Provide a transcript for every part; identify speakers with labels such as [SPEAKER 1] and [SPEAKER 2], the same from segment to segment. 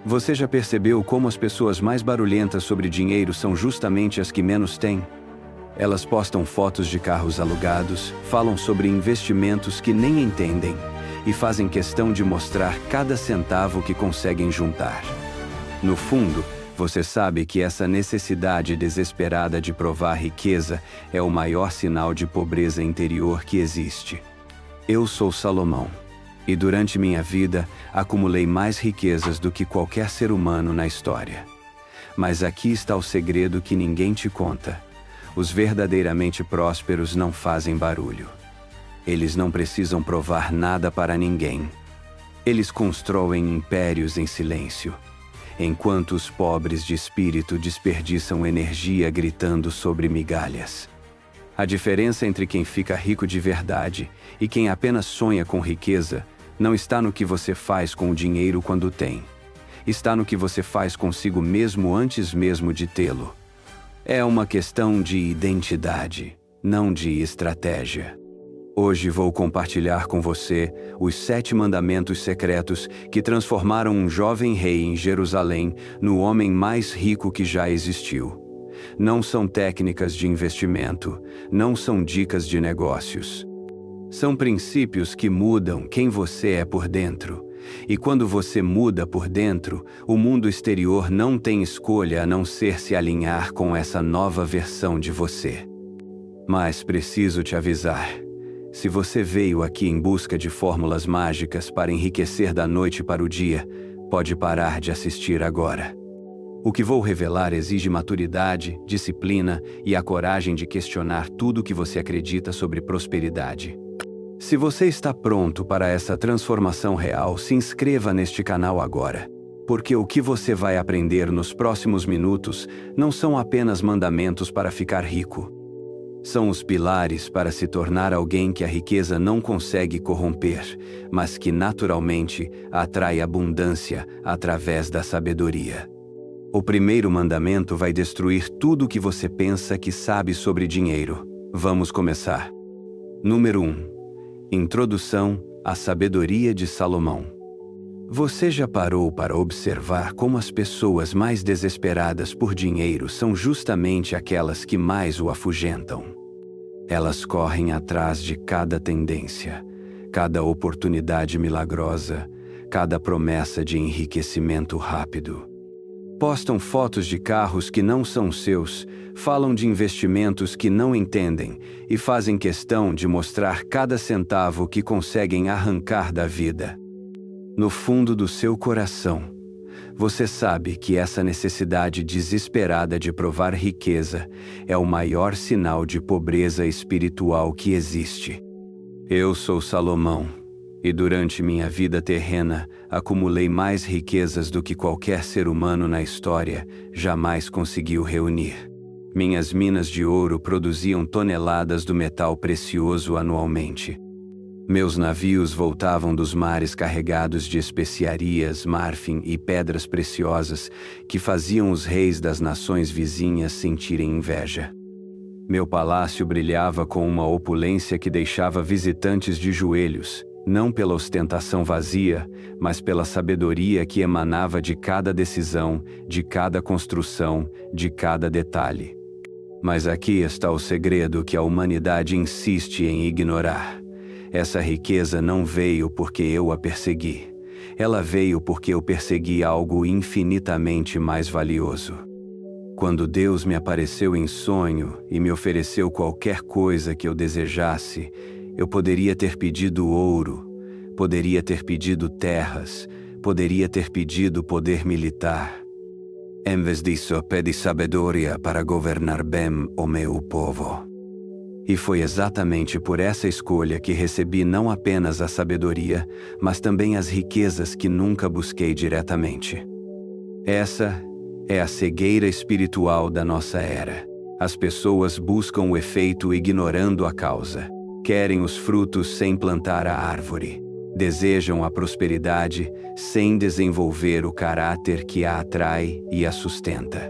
[SPEAKER 1] Você já percebeu como as pessoas mais barulhentas sobre dinheiro são justamente as que menos têm? Elas postam fotos de carros alugados, falam sobre investimentos que nem entendem e fazem questão de mostrar cada centavo que conseguem juntar. No fundo, você sabe que essa necessidade desesperada de provar riqueza é o maior sinal de pobreza interior que existe. Eu sou Salomão, e durante minha vida acumulei mais riquezas do que qualquer ser humano na história. Mas aqui está o segredo que ninguém te conta. Os verdadeiramente prósperos não fazem barulho. Eles não precisam provar nada para ninguém. Eles constroem impérios em silêncio, enquanto os pobres de espírito desperdiçam energia gritando sobre migalhas. A diferença entre quem fica rico de verdade e quem apenas sonha com riqueza não está no que você faz com o dinheiro quando tem. Está no que você faz consigo mesmo antes mesmo de tê-lo. É uma questão de identidade, não de estratégia. Hoje vou compartilhar com você os 7 mandamentos secretos que transformaram um jovem rei em Jerusalém no homem mais rico que já existiu. Não são técnicas de investimento, não são dicas de negócios. São princípios que mudam quem você é por dentro. E quando você muda por dentro, o mundo exterior não tem escolha a não ser se alinhar com essa nova versão de você. Mas preciso te avisar. Se você veio aqui em busca de fórmulas mágicas para enriquecer da noite para o dia, pode parar de assistir agora. O que vou revelar exige maturidade, disciplina e a coragem de questionar tudo o que você acredita sobre prosperidade. Se você está pronto para essa transformação real, se inscreva neste canal agora, porque o que você vai aprender nos próximos minutos não são apenas mandamentos para ficar rico. São os pilares para se tornar alguém que a riqueza não consegue corromper, mas que naturalmente atrai abundância através da sabedoria. O primeiro mandamento vai destruir tudo o que você pensa que sabe sobre dinheiro. Vamos começar. Número 1. Introdução à sabedoria de Salomão. Você já parou para observar como as pessoas mais desesperadas por dinheiro são justamente aquelas que mais o afugentam? Elas correm atrás de cada tendência, cada oportunidade milagrosa, cada promessa de enriquecimento rápido. Postam fotos de carros que não são seus, falam de investimentos que não entendem e fazem questão de mostrar cada centavo que conseguem arrancar da vida. No fundo do seu coração, você sabe que essa necessidade desesperada de provar riqueza é o maior sinal de pobreza espiritual que existe. Eu sou Salomão, e durante minha vida terrena, acumulei mais riquezas do que qualquer ser humano na história jamais conseguiu reunir. Minhas minas de ouro produziam toneladas do metal precioso anualmente. Meus navios voltavam dos mares carregados de especiarias, marfim e pedras preciosas que faziam os reis das nações vizinhas sentirem inveja. Meu palácio brilhava com uma opulência que deixava visitantes de joelhos, não pela ostentação vazia, mas pela sabedoria que emanava de cada decisão, de cada construção, de cada detalhe. Mas aqui está o segredo que a humanidade insiste em ignorar. Essa riqueza não veio porque eu a persegui. Ela veio porque eu persegui algo infinitamente mais valioso. Quando Deus me apareceu em sonho e me ofereceu qualquer coisa que eu desejasse, eu poderia ter pedido ouro, poderia ter pedido terras, poderia ter pedido poder militar. Em vez disso, pedi sabedoria para governar bem o meu povo. E foi exatamente por essa escolha que recebi não apenas a sabedoria, mas também as riquezas que nunca busquei diretamente. Essa é a cegueira espiritual da nossa era. As pessoas buscam o efeito ignorando a causa. Querem os frutos sem plantar a árvore. Desejam a prosperidade sem desenvolver o caráter que a atrai e a sustenta.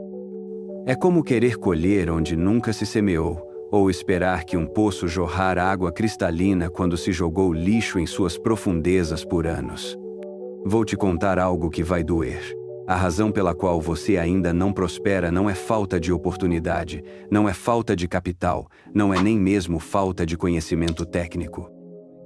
[SPEAKER 1] É como querer colher onde nunca se semeou, ou esperar que um poço jorrar água cristalina quando se jogou lixo em suas profundezas por anos. Vou te contar algo que vai doer. A razão pela qual você ainda não prospera não é falta de oportunidade, não é falta de capital, não é nem mesmo falta de conhecimento técnico.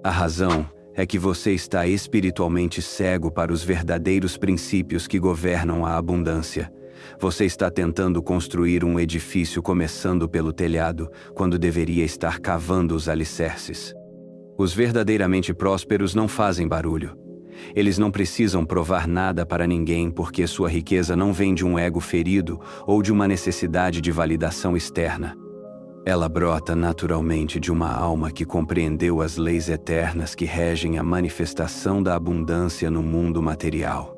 [SPEAKER 1] A razão é que você está espiritualmente cego para os verdadeiros princípios que governam a abundância. Você está tentando construir um edifício começando pelo telhado, quando deveria estar cavando os alicerces. Os verdadeiramente prósperos não fazem barulho. Eles não precisam provar nada para ninguém porque sua riqueza não vem de um ego ferido ou de uma necessidade de validação externa. Ela brota naturalmente de uma alma que compreendeu as leis eternas que regem a manifestação da abundância no mundo material.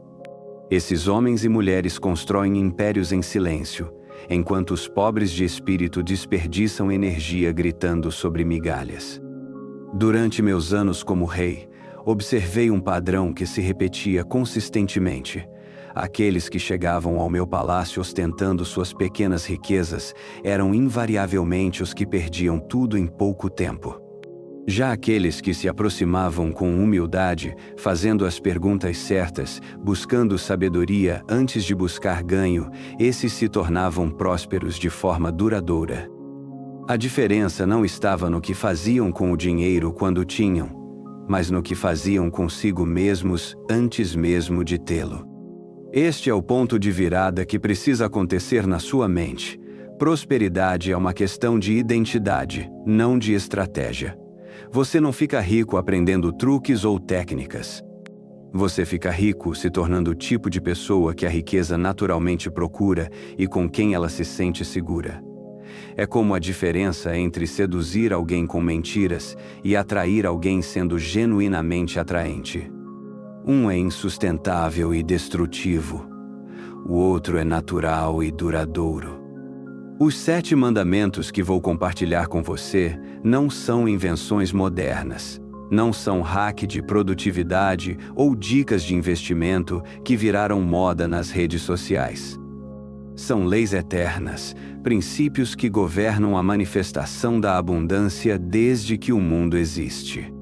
[SPEAKER 1] Esses homens e mulheres constroem impérios em silêncio, enquanto os pobres de espírito desperdiçam energia gritando sobre migalhas. Durante meus anos como rei, observei um padrão que se repetia consistentemente. Aqueles que chegavam ao meu palácio ostentando suas pequenas riquezas eram invariavelmente os que perdiam tudo em pouco tempo. Já aqueles que se aproximavam com humildade, fazendo as perguntas certas, buscando sabedoria antes de buscar ganho, esses se tornavam prósperos de forma duradoura. A diferença não estava no que faziam com o dinheiro quando tinham, mas no que faziam consigo mesmos antes mesmo de tê-lo. Este é o ponto de virada que precisa acontecer na sua mente. Prosperidade é uma questão de identidade, não de estratégia. Você não fica rico aprendendo truques ou técnicas. Você fica rico se tornando o tipo de pessoa que a riqueza naturalmente procura e com quem ela se sente segura. É como a diferença entre seduzir alguém com mentiras e atrair alguém sendo genuinamente atraente. Um é insustentável e destrutivo. O outro é natural e duradouro. Os 7 mandamentos que vou compartilhar com você não são invenções modernas. Não são hack de produtividade ou dicas de investimento que viraram moda nas redes sociais. São leis eternas, princípios que governam a manifestação da abundância desde que o mundo existe.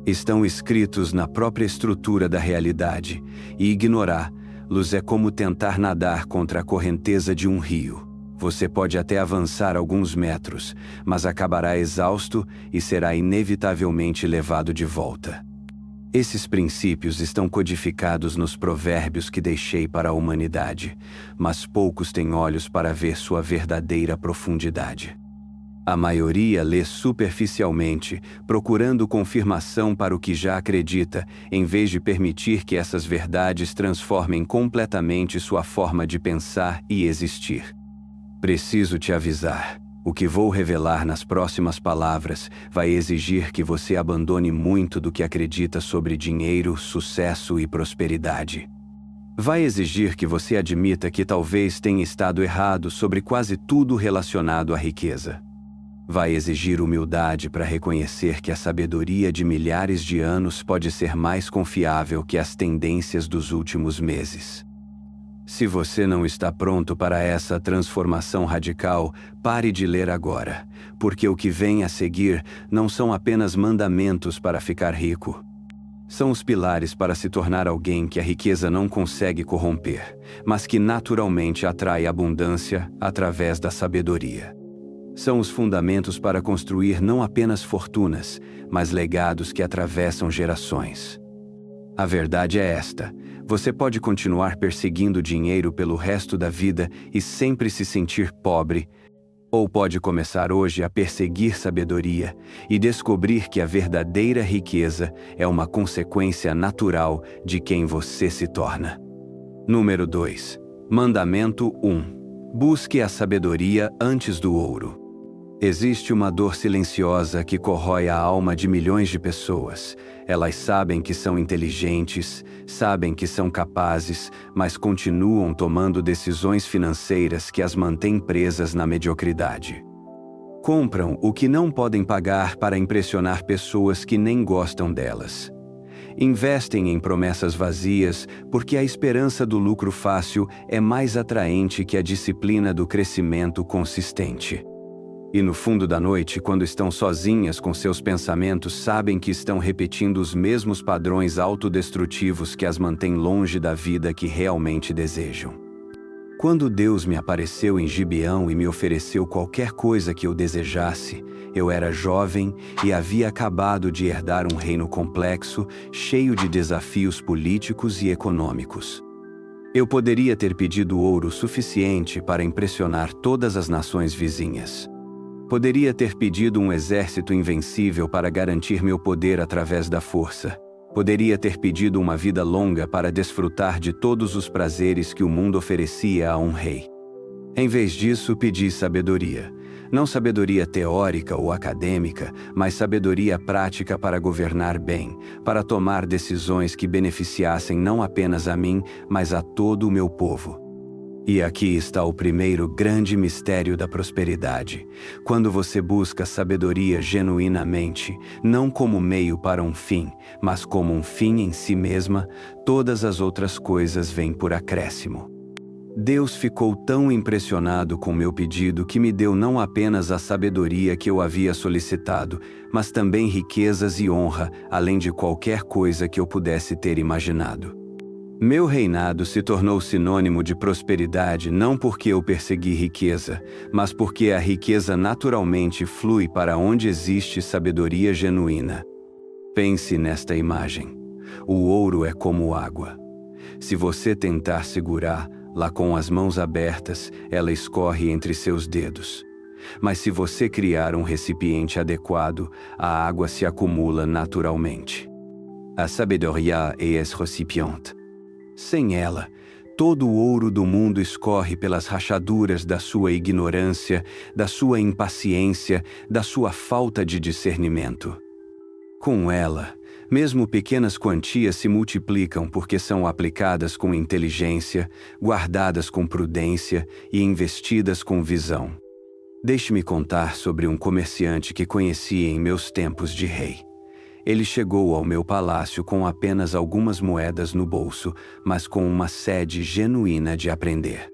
[SPEAKER 1] Estão escritos na própria estrutura da realidade, e ignorá-los é como tentar nadar contra a correnteza de um rio. Você pode até avançar alguns metros, mas acabará exausto e será inevitavelmente levado de volta. Esses princípios estão codificados nos provérbios que deixei para a humanidade, mas poucos têm olhos para ver sua verdadeira profundidade. A maioria lê superficialmente, procurando confirmação para o que já acredita, em vez de permitir que essas verdades transformem completamente sua forma de pensar e existir. Preciso te avisar. O que vou revelar nas próximas palavras vai exigir que você abandone muito do que acredita sobre dinheiro, sucesso e prosperidade. Vai exigir que você admita que talvez tenha estado errado sobre quase tudo relacionado à riqueza. Vai exigir humildade para reconhecer que a sabedoria de milhares de anos pode ser mais confiável que as tendências dos últimos meses. Se você não está pronto para essa transformação radical, pare de ler agora, porque o que vem a seguir não são apenas mandamentos para ficar rico. São os pilares para se tornar alguém que a riqueza não consegue corromper, mas que naturalmente atrai abundância através da sabedoria. São os fundamentos para construir não apenas fortunas, mas legados que atravessam gerações. A verdade é esta: você pode continuar perseguindo dinheiro pelo resto da vida e sempre se sentir pobre, ou pode começar hoje a perseguir sabedoria e descobrir que a verdadeira riqueza é uma consequência natural de quem você se torna. Número 2. Mandamento 1. Busque a sabedoria antes do ouro. Existe uma dor silenciosa que corrói a alma de milhões de pessoas. Elas sabem que são inteligentes, sabem que são capazes, mas continuam tomando decisões financeiras que as mantêm presas na mediocridade. Compram o que não podem pagar para impressionar pessoas que nem gostam delas. Investem em promessas vazias porque a esperança do lucro fácil é mais atraente que a disciplina do crescimento consistente. E no fundo da noite, quando estão sozinhas com seus pensamentos, sabem que estão repetindo os mesmos padrões autodestrutivos que as mantêm longe da vida que realmente desejam. Quando Deus me apareceu em Gibeão e me ofereceu qualquer coisa que eu desejasse, eu era jovem e havia acabado de herdar um reino complexo, cheio de desafios políticos e econômicos. Eu poderia ter pedido ouro suficiente para impressionar todas as nações vizinhas. Poderia ter pedido um exército invencível para garantir meu poder através da força. Poderia ter pedido uma vida longa para desfrutar de todos os prazeres que o mundo oferecia a um rei. Em vez disso, pedi sabedoria. Não sabedoria teórica ou acadêmica, mas sabedoria prática para governar bem, para tomar decisões que beneficiassem não apenas a mim, mas a todo o meu povo. E aqui está o primeiro grande mistério da prosperidade. Quando você busca sabedoria genuinamente, não como meio para um fim, mas como um fim em si mesma, todas as outras coisas vêm por acréscimo. Deus ficou tão impressionado com meu pedido que me deu não apenas a sabedoria que eu havia solicitado, mas também riquezas e honra, além de qualquer coisa que eu pudesse ter imaginado. Meu reinado se tornou sinônimo de prosperidade não porque eu persegui riqueza, mas porque a riqueza naturalmente flui para onde existe sabedoria genuína. Pense nesta imagem. O ouro é como água. Se você tentar segurá-la com as mãos abertas, ela escorre entre seus dedos. Mas se você criar um recipiente adequado, a água se acumula naturalmente. A sabedoria é esse recipiente. Sem ela, todo o ouro do mundo escorre pelas rachaduras da sua ignorância, da sua impaciência, da sua falta de discernimento. Com ela, mesmo pequenas quantias se multiplicam porque são aplicadas com inteligência, guardadas com prudência e investidas com visão. Deixe-me contar sobre um comerciante que conheci em meus tempos de rei. Ele chegou ao meu palácio com apenas algumas moedas no bolso, mas com uma sede genuína de aprender.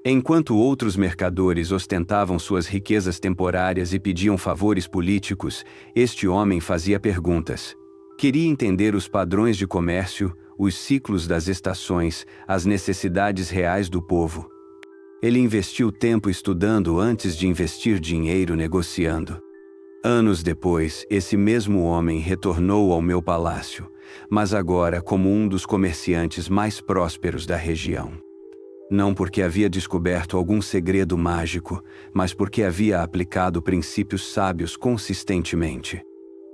[SPEAKER 1] Enquanto outros mercadores ostentavam suas riquezas temporárias e pediam favores políticos, este homem fazia perguntas. Queria entender os padrões de comércio, os ciclos das estações, as necessidades reais do povo. Ele investiu tempo estudando antes de investir dinheiro negociando. Anos depois, esse mesmo homem retornou ao meu palácio, mas agora como um dos comerciantes mais prósperos da região. Não porque havia descoberto algum segredo mágico, mas porque havia aplicado princípios sábios consistentemente.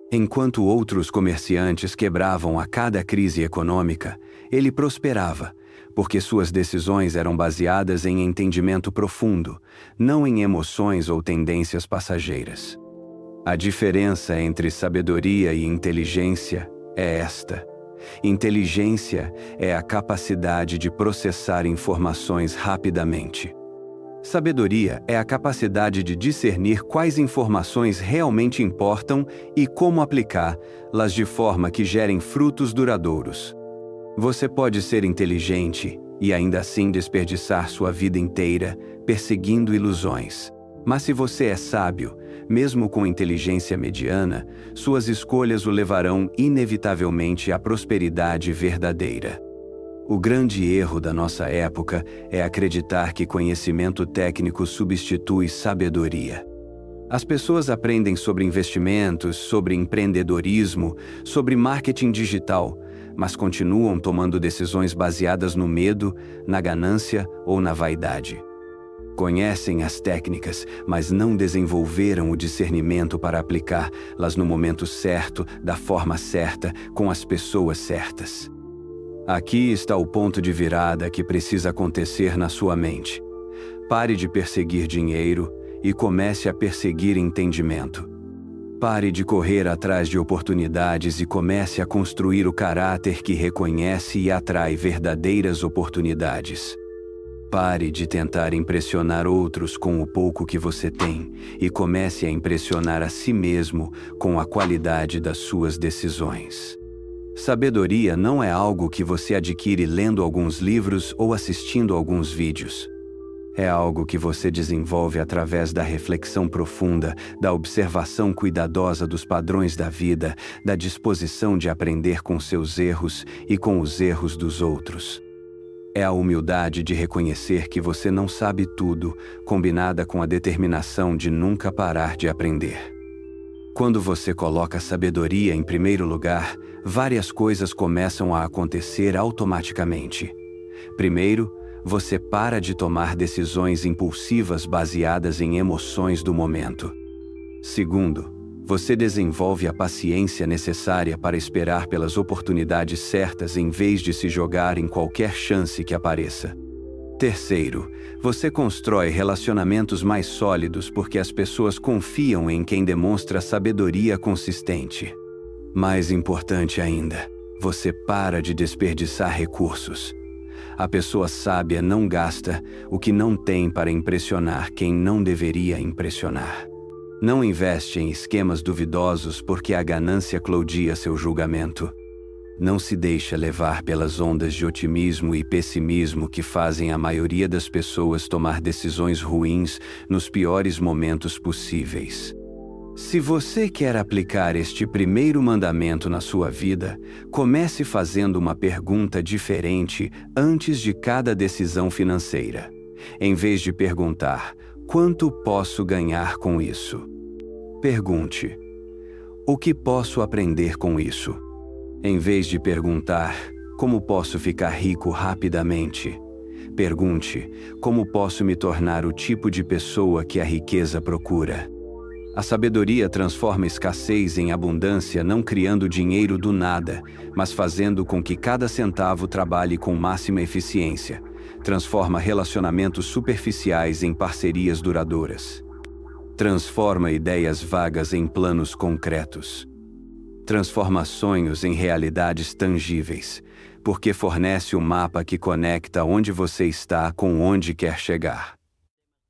[SPEAKER 1] Enquanto outros comerciantes quebravam a cada crise econômica, ele prosperava, porque suas decisões eram baseadas em entendimento profundo, não em emoções ou tendências passageiras. A diferença entre sabedoria e inteligência é esta. Inteligência é a capacidade de processar informações rapidamente. Sabedoria é a capacidade de discernir quais informações realmente importam e como aplicá-las de forma que gerem frutos duradouros. Você pode ser inteligente e ainda assim desperdiçar sua vida inteira perseguindo ilusões. Mas se você é sábio, mesmo com inteligência mediana, suas escolhas o levarão inevitavelmente à prosperidade verdadeira. O grande erro da nossa época é acreditar que conhecimento técnico substitui sabedoria. As pessoas aprendem sobre investimentos, sobre empreendedorismo, sobre marketing digital, mas continuam tomando decisões baseadas no medo, na ganância ou na vaidade. Conhecem as técnicas, mas não desenvolveram o discernimento para aplicá-las no momento certo, da forma certa, com as pessoas certas. Aqui está o ponto de virada que precisa acontecer na sua mente. Pare de perseguir dinheiro e comece a perseguir entendimento. Pare de correr atrás de oportunidades e comece a construir o caráter que reconhece e atrai verdadeiras oportunidades. Pare de tentar impressionar outros com o pouco que você tem e comece a impressionar a si mesmo com a qualidade das suas decisões. Sabedoria não é algo que você adquire lendo alguns livros ou assistindo alguns vídeos. É algo que você desenvolve através da reflexão profunda, da observação cuidadosa dos padrões da vida, da disposição de aprender com seus erros e com os erros dos outros. É a humildade de reconhecer que você não sabe tudo, combinada com a determinação de nunca parar de aprender. Quando você coloca a sabedoria em primeiro lugar, várias coisas começam a acontecer automaticamente. Primeiro, você para de tomar decisões impulsivas baseadas em emoções do momento. Segundo, você desenvolve a paciência necessária para esperar pelas oportunidades certas em vez de se jogar em qualquer chance que apareça. Terceiro, você constrói relacionamentos mais sólidos porque as pessoas confiam em quem demonstra sabedoria consistente. Mais importante ainda, você para de desperdiçar recursos. A pessoa sábia não gasta o que não tem para impressionar quem não deveria impressionar. Não investe em esquemas duvidosos porque a ganância claudia seu julgamento. Não se deixa levar pelas ondas de otimismo e pessimismo que fazem a maioria das pessoas tomar decisões ruins nos piores momentos possíveis. Se você quer aplicar este primeiro mandamento na sua vida, comece fazendo uma pergunta diferente antes de cada decisão financeira. Em vez de perguntar, quanto posso ganhar com isso? Pergunte, o que posso aprender com isso? Em vez de perguntar, como posso ficar rico rapidamente? Pergunte, como posso me tornar o tipo de pessoa que a riqueza procura? A sabedoria transforma escassez em abundância, não criando dinheiro do nada, mas fazendo com que cada centavo trabalhe com máxima eficiência. Transforma relacionamentos superficiais em parcerias duradouras. Transforma ideias vagas em planos concretos. Transforma sonhos em realidades tangíveis, porque fornece um mapa que conecta onde você está com onde quer chegar.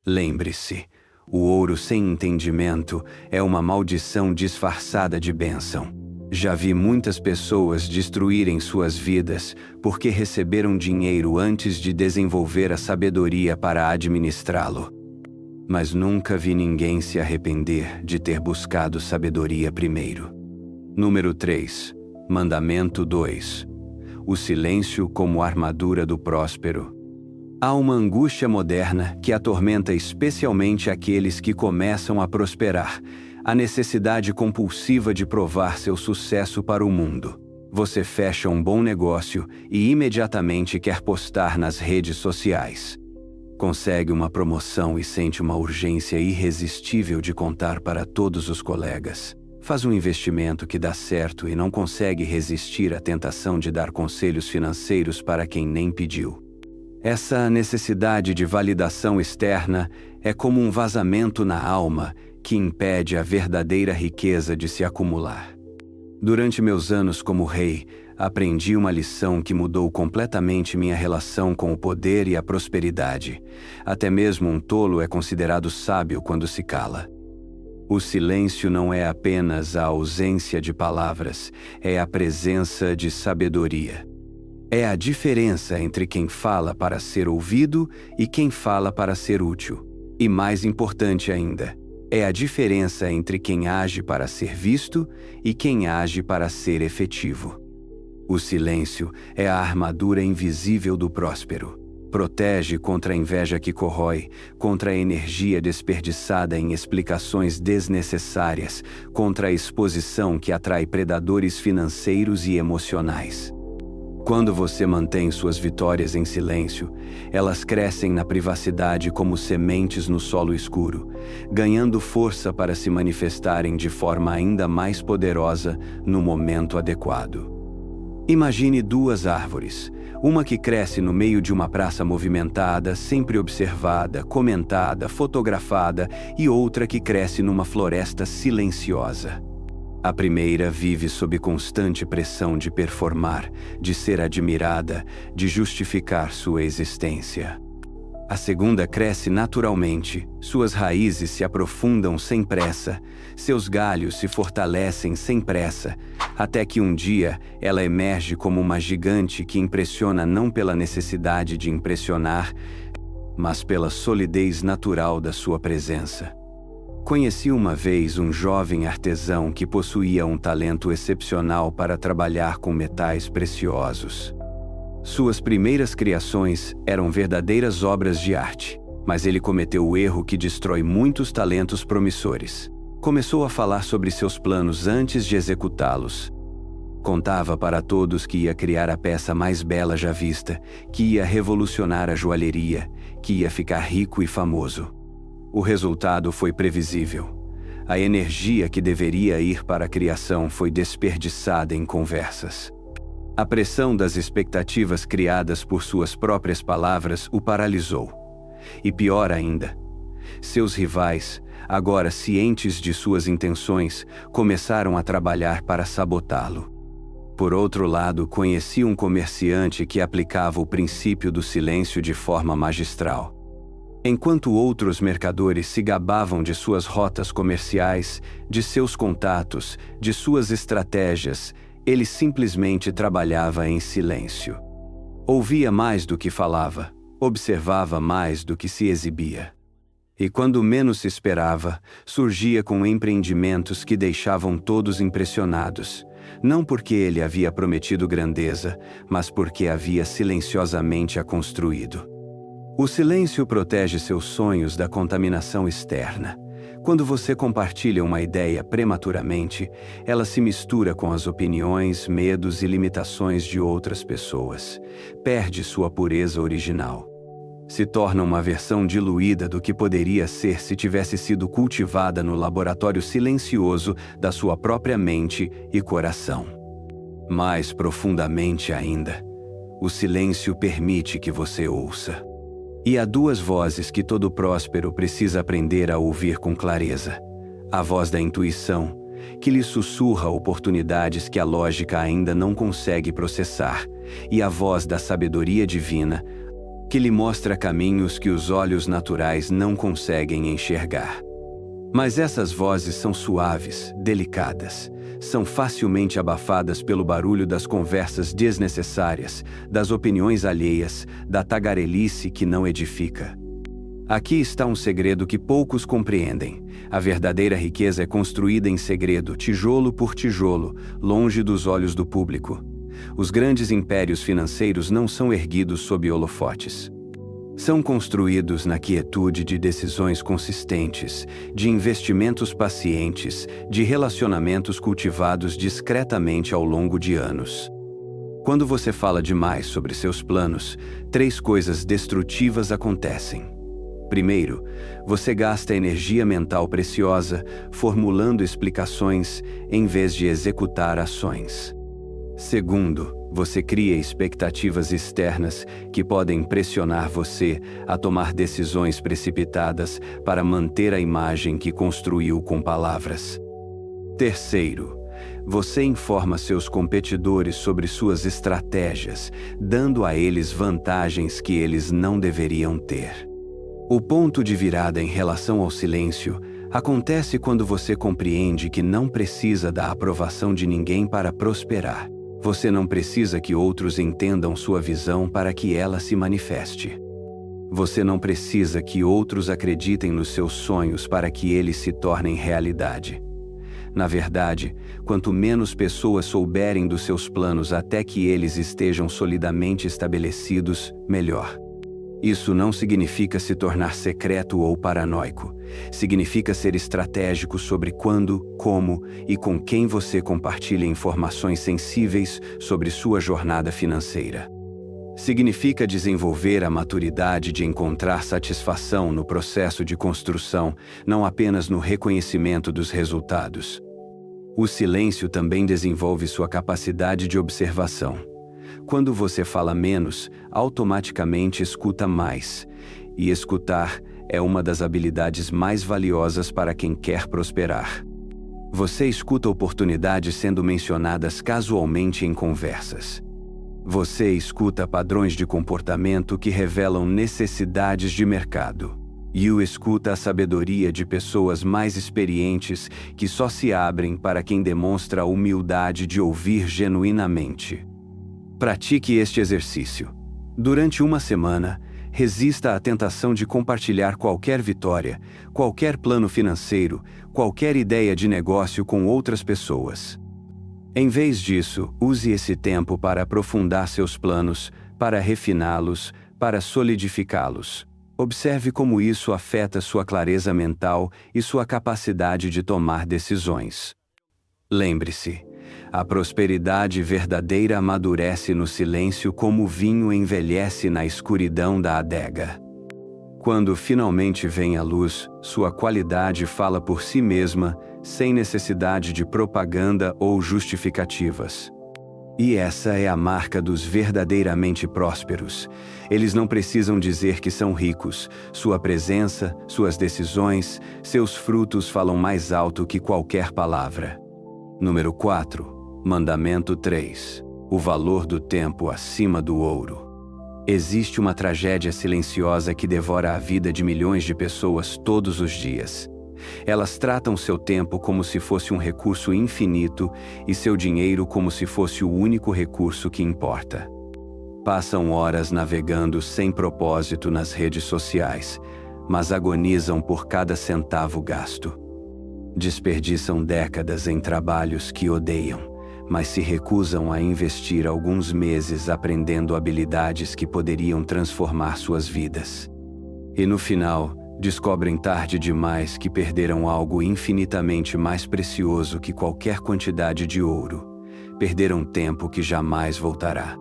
[SPEAKER 1] Lembre-se, o ouro sem entendimento é uma maldição disfarçada de bênção. Já vi muitas pessoas destruírem suas vidas porque receberam dinheiro antes de desenvolver a sabedoria para administrá-lo. Mas nunca vi ninguém se arrepender de ter buscado sabedoria primeiro. Número 3. Mandamento 2. O silêncio como armadura do próspero. Há uma angústia moderna que atormenta especialmente aqueles que começam a prosperar, a necessidade compulsiva de provar seu sucesso para o mundo. Você fecha um bom negócio e imediatamente quer postar nas redes sociais. Consegue uma promoção e sente uma urgência irresistível de contar para todos os colegas. Faz um investimento que dá certo e não consegue resistir à tentação de dar conselhos financeiros para quem nem pediu. Essa necessidade de validação externa é como um vazamento na alma que impede a verdadeira riqueza de se acumular. Durante meus anos como rei, aprendi uma lição que mudou completamente minha relação com o poder e a prosperidade. Até mesmo um tolo é considerado sábio quando se cala. O silêncio não é apenas a ausência de palavras, é a presença de sabedoria. É a diferença entre quem fala para ser ouvido e quem fala para ser útil. E mais importante ainda, é a diferença entre quem age para ser visto e quem age para ser efetivo. O silêncio é a armadura invisível do próspero. Protege contra a inveja que corrói, contra a energia desperdiçada em explicações desnecessárias, contra a exposição que atrai predadores financeiros e emocionais. Quando você mantém suas vitórias em silêncio, elas crescem na privacidade como sementes no solo escuro, ganhando força para se manifestarem de forma ainda mais poderosa no momento adequado. Imagine duas árvores, uma que cresce no meio de uma praça movimentada, sempre observada, comentada, fotografada, e outra que cresce numa floresta silenciosa. A primeira vive sob constante pressão de performar, de ser admirada, de justificar sua existência. A segunda cresce naturalmente, suas raízes se aprofundam sem pressa, seus galhos se fortalecem sem pressa, até que um dia ela emerge como uma gigante que impressiona não pela necessidade de impressionar, mas pela solidez natural da sua presença. Conheci uma vez um jovem artesão que possuía um talento excepcional para trabalhar com metais preciosos. Suas primeiras criações eram verdadeiras obras de arte, mas ele cometeu o erro que destrói muitos talentos promissores. Começou a falar sobre seus planos antes de executá-los. Contava para todos que ia criar a peça mais bela já vista, que ia revolucionar a joalheria, que ia ficar rico e famoso. O resultado foi previsível. A energia que deveria ir para a criação foi desperdiçada em conversas. A pressão das expectativas criadas por suas próprias palavras o paralisou. E pior ainda, seus rivais, agora cientes de suas intenções, começaram a trabalhar para sabotá-lo. Por outro lado, conheci um comerciante que aplicava o princípio do silêncio de forma magistral. Enquanto outros mercadores se gabavam de suas rotas comerciais, de seus contatos, de suas estratégias, ele simplesmente trabalhava em silêncio. Ouvia mais do que falava, observava mais do que se exibia. E quando menos se esperava, surgia com empreendimentos que deixavam todos impressionados, não porque ele havia prometido grandeza, mas porque havia silenciosamente a construído. O silêncio protege seus sonhos da contaminação externa. Quando você compartilha uma ideia prematuramente, ela se mistura com as opiniões, medos e limitações de outras pessoas. Perde sua pureza original. Se torna uma versão diluída do que poderia ser se tivesse sido cultivada no laboratório silencioso da sua própria mente e coração. Mais profundamente ainda, o silêncio permite que você ouça. E há duas vozes que todo próspero precisa aprender a ouvir com clareza. A voz da intuição, que lhe sussurra oportunidades que a lógica ainda não consegue processar, e a voz da sabedoria divina, que lhe mostra caminhos que os olhos naturais não conseguem enxergar. Mas essas vozes são suaves, delicadas, são facilmente abafadas pelo barulho das conversas desnecessárias, das opiniões alheias, da tagarelice que não edifica. Aqui está um segredo que poucos compreendem. A verdadeira riqueza é construída em segredo, tijolo por tijolo, longe dos olhos do público. Os grandes impérios financeiros não são erguidos sob holofotes. São construídos na quietude de decisões consistentes, de investimentos pacientes, de relacionamentos cultivados discretamente ao longo de anos. Quando você fala demais sobre seus planos, 3 coisas destrutivas acontecem. Primeiro, você gasta energia mental preciosa formulando explicações em vez de executar ações. Segundo, você cria expectativas externas que podem pressionar você a tomar decisões precipitadas para manter a imagem que construiu com palavras. Terceiro, você informa seus competidores sobre suas estratégias, dando a eles vantagens que eles não deveriam ter. O ponto de virada em relação ao silêncio acontece quando você compreende que não precisa da aprovação de ninguém para prosperar. Você não precisa que outros entendam sua visão para que ela se manifeste. Você não precisa que outros acreditem nos seus sonhos para que eles se tornem realidade. Na verdade, quanto menos pessoas souberem dos seus planos até que eles estejam solidamente estabelecidos, melhor. Isso não significa se tornar secreto ou paranoico. Significa ser estratégico sobre quando, como e com quem você compartilha informações sensíveis sobre sua jornada financeira. Significa desenvolver a maturidade de encontrar satisfação no processo de construção, não apenas no reconhecimento dos resultados. O silêncio também desenvolve sua capacidade de observação. Quando você fala menos, automaticamente escuta mais. E escutar é uma das habilidades mais valiosas para quem quer prosperar. Você escuta oportunidades sendo mencionadas casualmente em conversas. Você escuta padrões de comportamento que revelam necessidades de mercado. E escuta a sabedoria de pessoas mais experientes que só se abrem para quem demonstra a humildade de ouvir genuinamente. Pratique este exercício. Durante uma semana, resista à tentação de compartilhar qualquer vitória, qualquer plano financeiro, qualquer ideia de negócio com outras pessoas. Em vez disso, use esse tempo para aprofundar seus planos, para refiná-los, para solidificá-los. Observe como isso afeta sua clareza mental e sua capacidade de tomar decisões. Lembre-se, a prosperidade verdadeira amadurece no silêncio como o vinho envelhece na escuridão da adega. Quando finalmente vem à luz, sua qualidade fala por si mesma, sem necessidade de propaganda ou justificativas. E essa é a marca dos verdadeiramente prósperos. Eles não precisam dizer que são ricos. Sua presença, suas decisões, seus frutos falam mais alto que qualquer palavra. Número 4. Mandamento 3. O valor do tempo acima do ouro. Existe uma tragédia silenciosa que devora a vida de milhões de pessoas todos os dias. Elas tratam seu tempo como se fosse um recurso infinito e seu dinheiro como se fosse o único recurso que importa. Passam horas navegando sem propósito nas redes sociais, mas agonizam por cada centavo gasto. Desperdiçam décadas em trabalhos que odeiam, mas se recusam a investir alguns meses aprendendo habilidades que poderiam transformar suas vidas. E no final, descobrem tarde demais que perderam algo infinitamente mais precioso que qualquer quantidade de ouro. Perderam tempo que jamais voltará.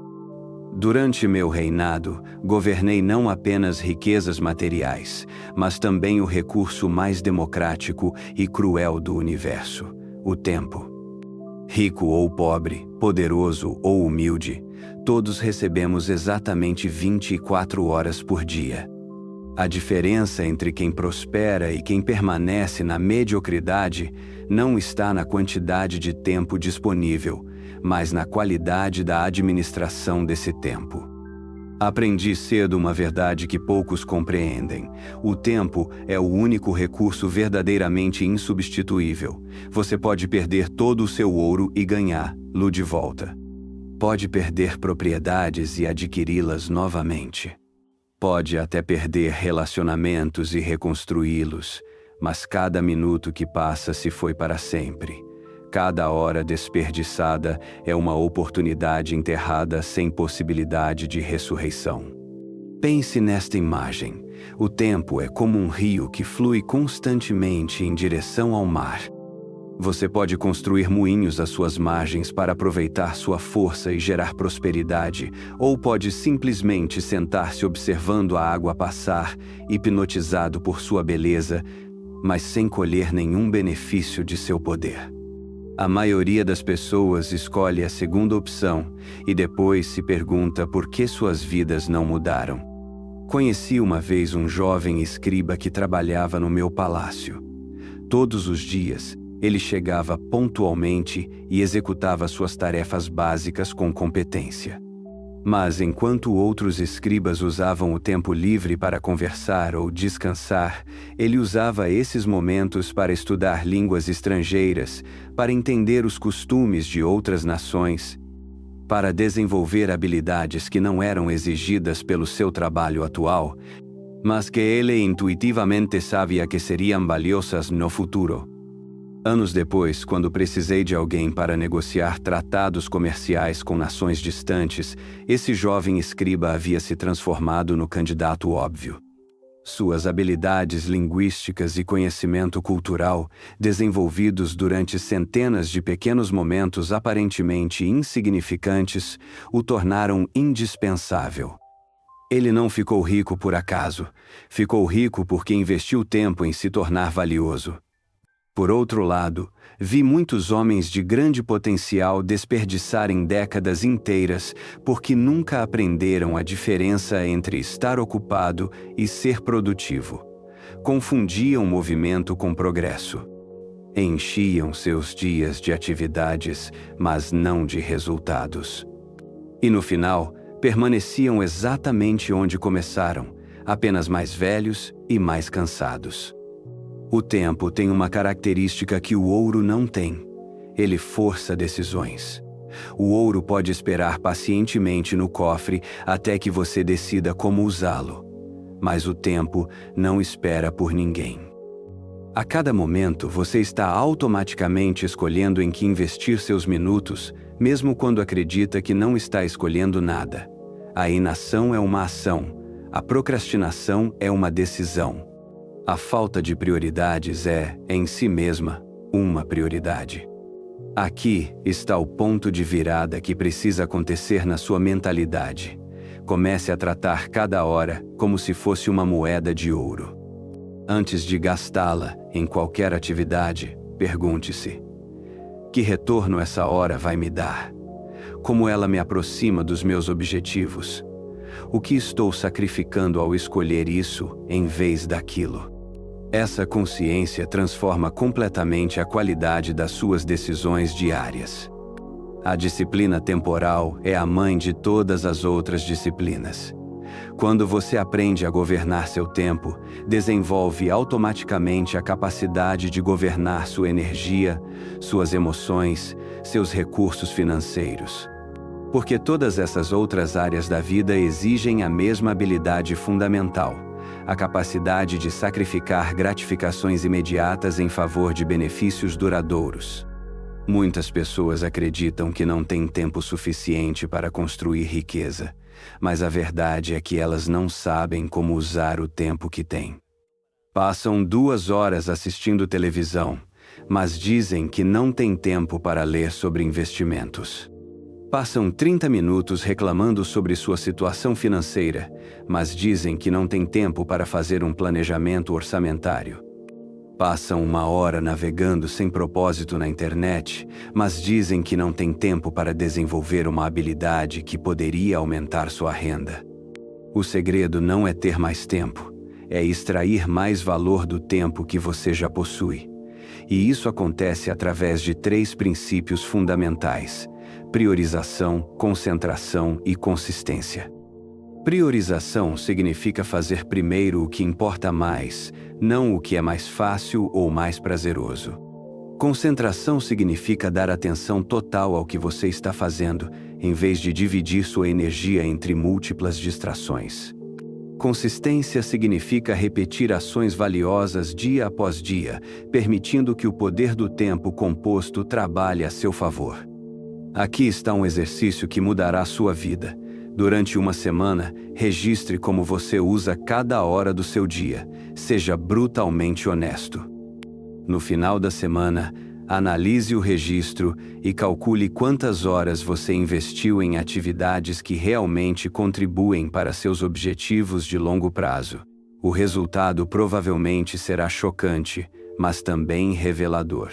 [SPEAKER 1] Durante meu reinado, governei não apenas riquezas materiais, mas também o recurso mais democrático e cruel do universo, o tempo. Rico ou pobre, poderoso ou humilde, todos recebemos exatamente 24 horas por dia. A diferença entre quem prospera e quem permanece na mediocridade não está na quantidade de tempo disponível, mas na qualidade da administração desse tempo. Aprendi cedo uma verdade que poucos compreendem. O tempo é o único recurso verdadeiramente insubstituível. Você pode perder todo o seu ouro e ganhá-lo de volta. Pode perder propriedades e adquiri-las novamente. Pode até perder relacionamentos e reconstruí-los, mas cada minuto que passa se foi para sempre. Cada hora desperdiçada é uma oportunidade enterrada sem possibilidade de ressurreição. Pense nesta imagem. O tempo é como um rio que flui constantemente em direção ao mar. Você pode construir moinhos às suas margens para aproveitar sua força e gerar prosperidade, ou pode simplesmente sentar-se observando a água passar, hipnotizado por sua beleza, mas sem colher nenhum benefício de seu poder. A maioria das pessoas escolhe a segunda opção e depois se pergunta por que suas vidas não mudaram. Conheci uma vez um jovem escriba que trabalhava no meu palácio. Todos os dias, ele chegava pontualmente e executava suas tarefas básicas com competência. Mas enquanto outros escribas usavam o tempo livre para conversar ou descansar, ele usava esses momentos para estudar línguas estrangeiras, para entender os costumes de outras nações, para desenvolver habilidades que não eram exigidas pelo seu trabalho atual, mas que ele intuitivamente sabia que seriam valiosas no futuro. Anos depois, quando precisei de alguém para negociar tratados comerciais com nações distantes, esse jovem escriba havia se transformado no candidato óbvio. Suas habilidades linguísticas e conhecimento cultural, desenvolvidos durante centenas de pequenos momentos aparentemente insignificantes, o tornaram indispensável. Ele não ficou rico por acaso, ficou rico porque investiu tempo em se tornar valioso. Por outro lado, vi muitos homens de grande potencial desperdiçarem décadas inteiras porque nunca aprenderam a diferença entre estar ocupado e ser produtivo. Confundiam movimento com progresso. Enchiam seus dias de atividades, mas não de resultados. E no final, permaneciam exatamente onde começaram, apenas mais velhos e mais cansados. O tempo tem uma característica que o ouro não tem. Ele força decisões. O ouro pode esperar pacientemente no cofre até que você decida como usá-lo. Mas o tempo não espera por ninguém. A cada momento, você está automaticamente escolhendo em que investir seus minutos, mesmo quando acredita que não está escolhendo nada. A inação é uma ação. A procrastinação é uma decisão. A falta de prioridades é, em si mesma, uma prioridade. Aqui está o ponto de virada que precisa acontecer na sua mentalidade. Comece a tratar cada hora como se fosse uma moeda de ouro. Antes de gastá-la em qualquer atividade, pergunte-se: que retorno essa hora vai me dar? Como ela me aproxima dos meus objetivos? O que estou sacrificando ao escolher isso em vez daquilo? Essa consciência transforma completamente a qualidade das suas decisões diárias. A disciplina temporal é a mãe de todas as outras disciplinas. Quando você aprende a governar seu tempo, desenvolve automaticamente a capacidade de governar sua energia, suas emoções, seus recursos financeiros. Porque todas essas outras áreas da vida exigem a mesma habilidade fundamental, a capacidade de sacrificar gratificações imediatas em favor de benefícios duradouros. Muitas pessoas acreditam que não têm tempo suficiente para construir riqueza, mas a verdade é que elas não sabem como usar o tempo que têm. Passam 2 horas assistindo televisão, mas dizem que não têm tempo para ler sobre investimentos. Passam 30 minutos reclamando sobre sua situação financeira, mas dizem que não têm tempo para fazer um planejamento orçamentário. Passam 1 hora navegando sem propósito na internet, mas dizem que não têm tempo para desenvolver uma habilidade que poderia aumentar sua renda. O segredo não é ter mais tempo, é extrair mais valor do tempo que você já possui. E isso acontece através de 3 princípios fundamentais: priorização, concentração e consistência. Priorização significa fazer primeiro o que importa mais, não o que é mais fácil ou mais prazeroso. Concentração significa dar atenção total ao que você está fazendo, em vez de dividir sua energia entre múltiplas distrações. Consistência significa repetir ações valiosas dia após dia, permitindo que o poder do tempo composto trabalhe a seu favor. Aqui está um exercício que mudará sua vida. Durante uma semana, registre como você usa cada hora do seu dia. Seja brutalmente honesto. No final da semana, analise o registro e calcule quantas horas você investiu em atividades que realmente contribuem para seus objetivos de longo prazo. O resultado provavelmente será chocante, mas também revelador.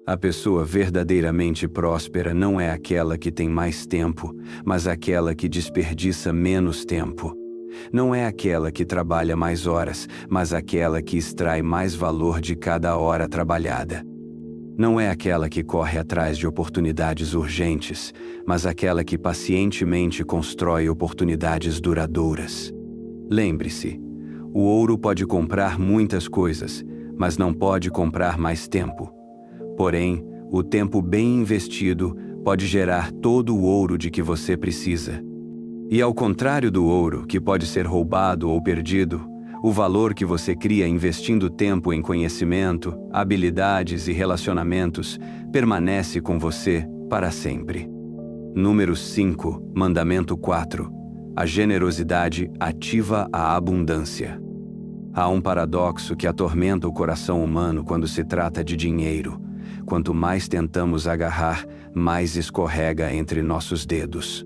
[SPEAKER 1] A pessoa verdadeiramente próspera não é aquela que tem mais tempo, mas aquela que desperdiça menos tempo. Não é aquela que trabalha mais horas, mas aquela que extrai mais valor de cada hora trabalhada. Não é aquela que corre atrás de oportunidades urgentes, mas aquela que pacientemente constrói oportunidades duradouras. Lembre-se, o ouro pode comprar muitas coisas, mas não pode comprar mais tempo. Porém, o tempo bem investido pode gerar todo o ouro de que você precisa. E ao contrário do ouro, que pode ser roubado ou perdido, o valor que você cria investindo tempo em conhecimento, habilidades e relacionamentos permanece com você para sempre. Número 5, Mandamento 4. A generosidade ativa a abundância. Há um paradoxo que atormenta o coração humano quando se trata de dinheiro. Quanto mais tentamos agarrar, mais escorrega entre nossos dedos.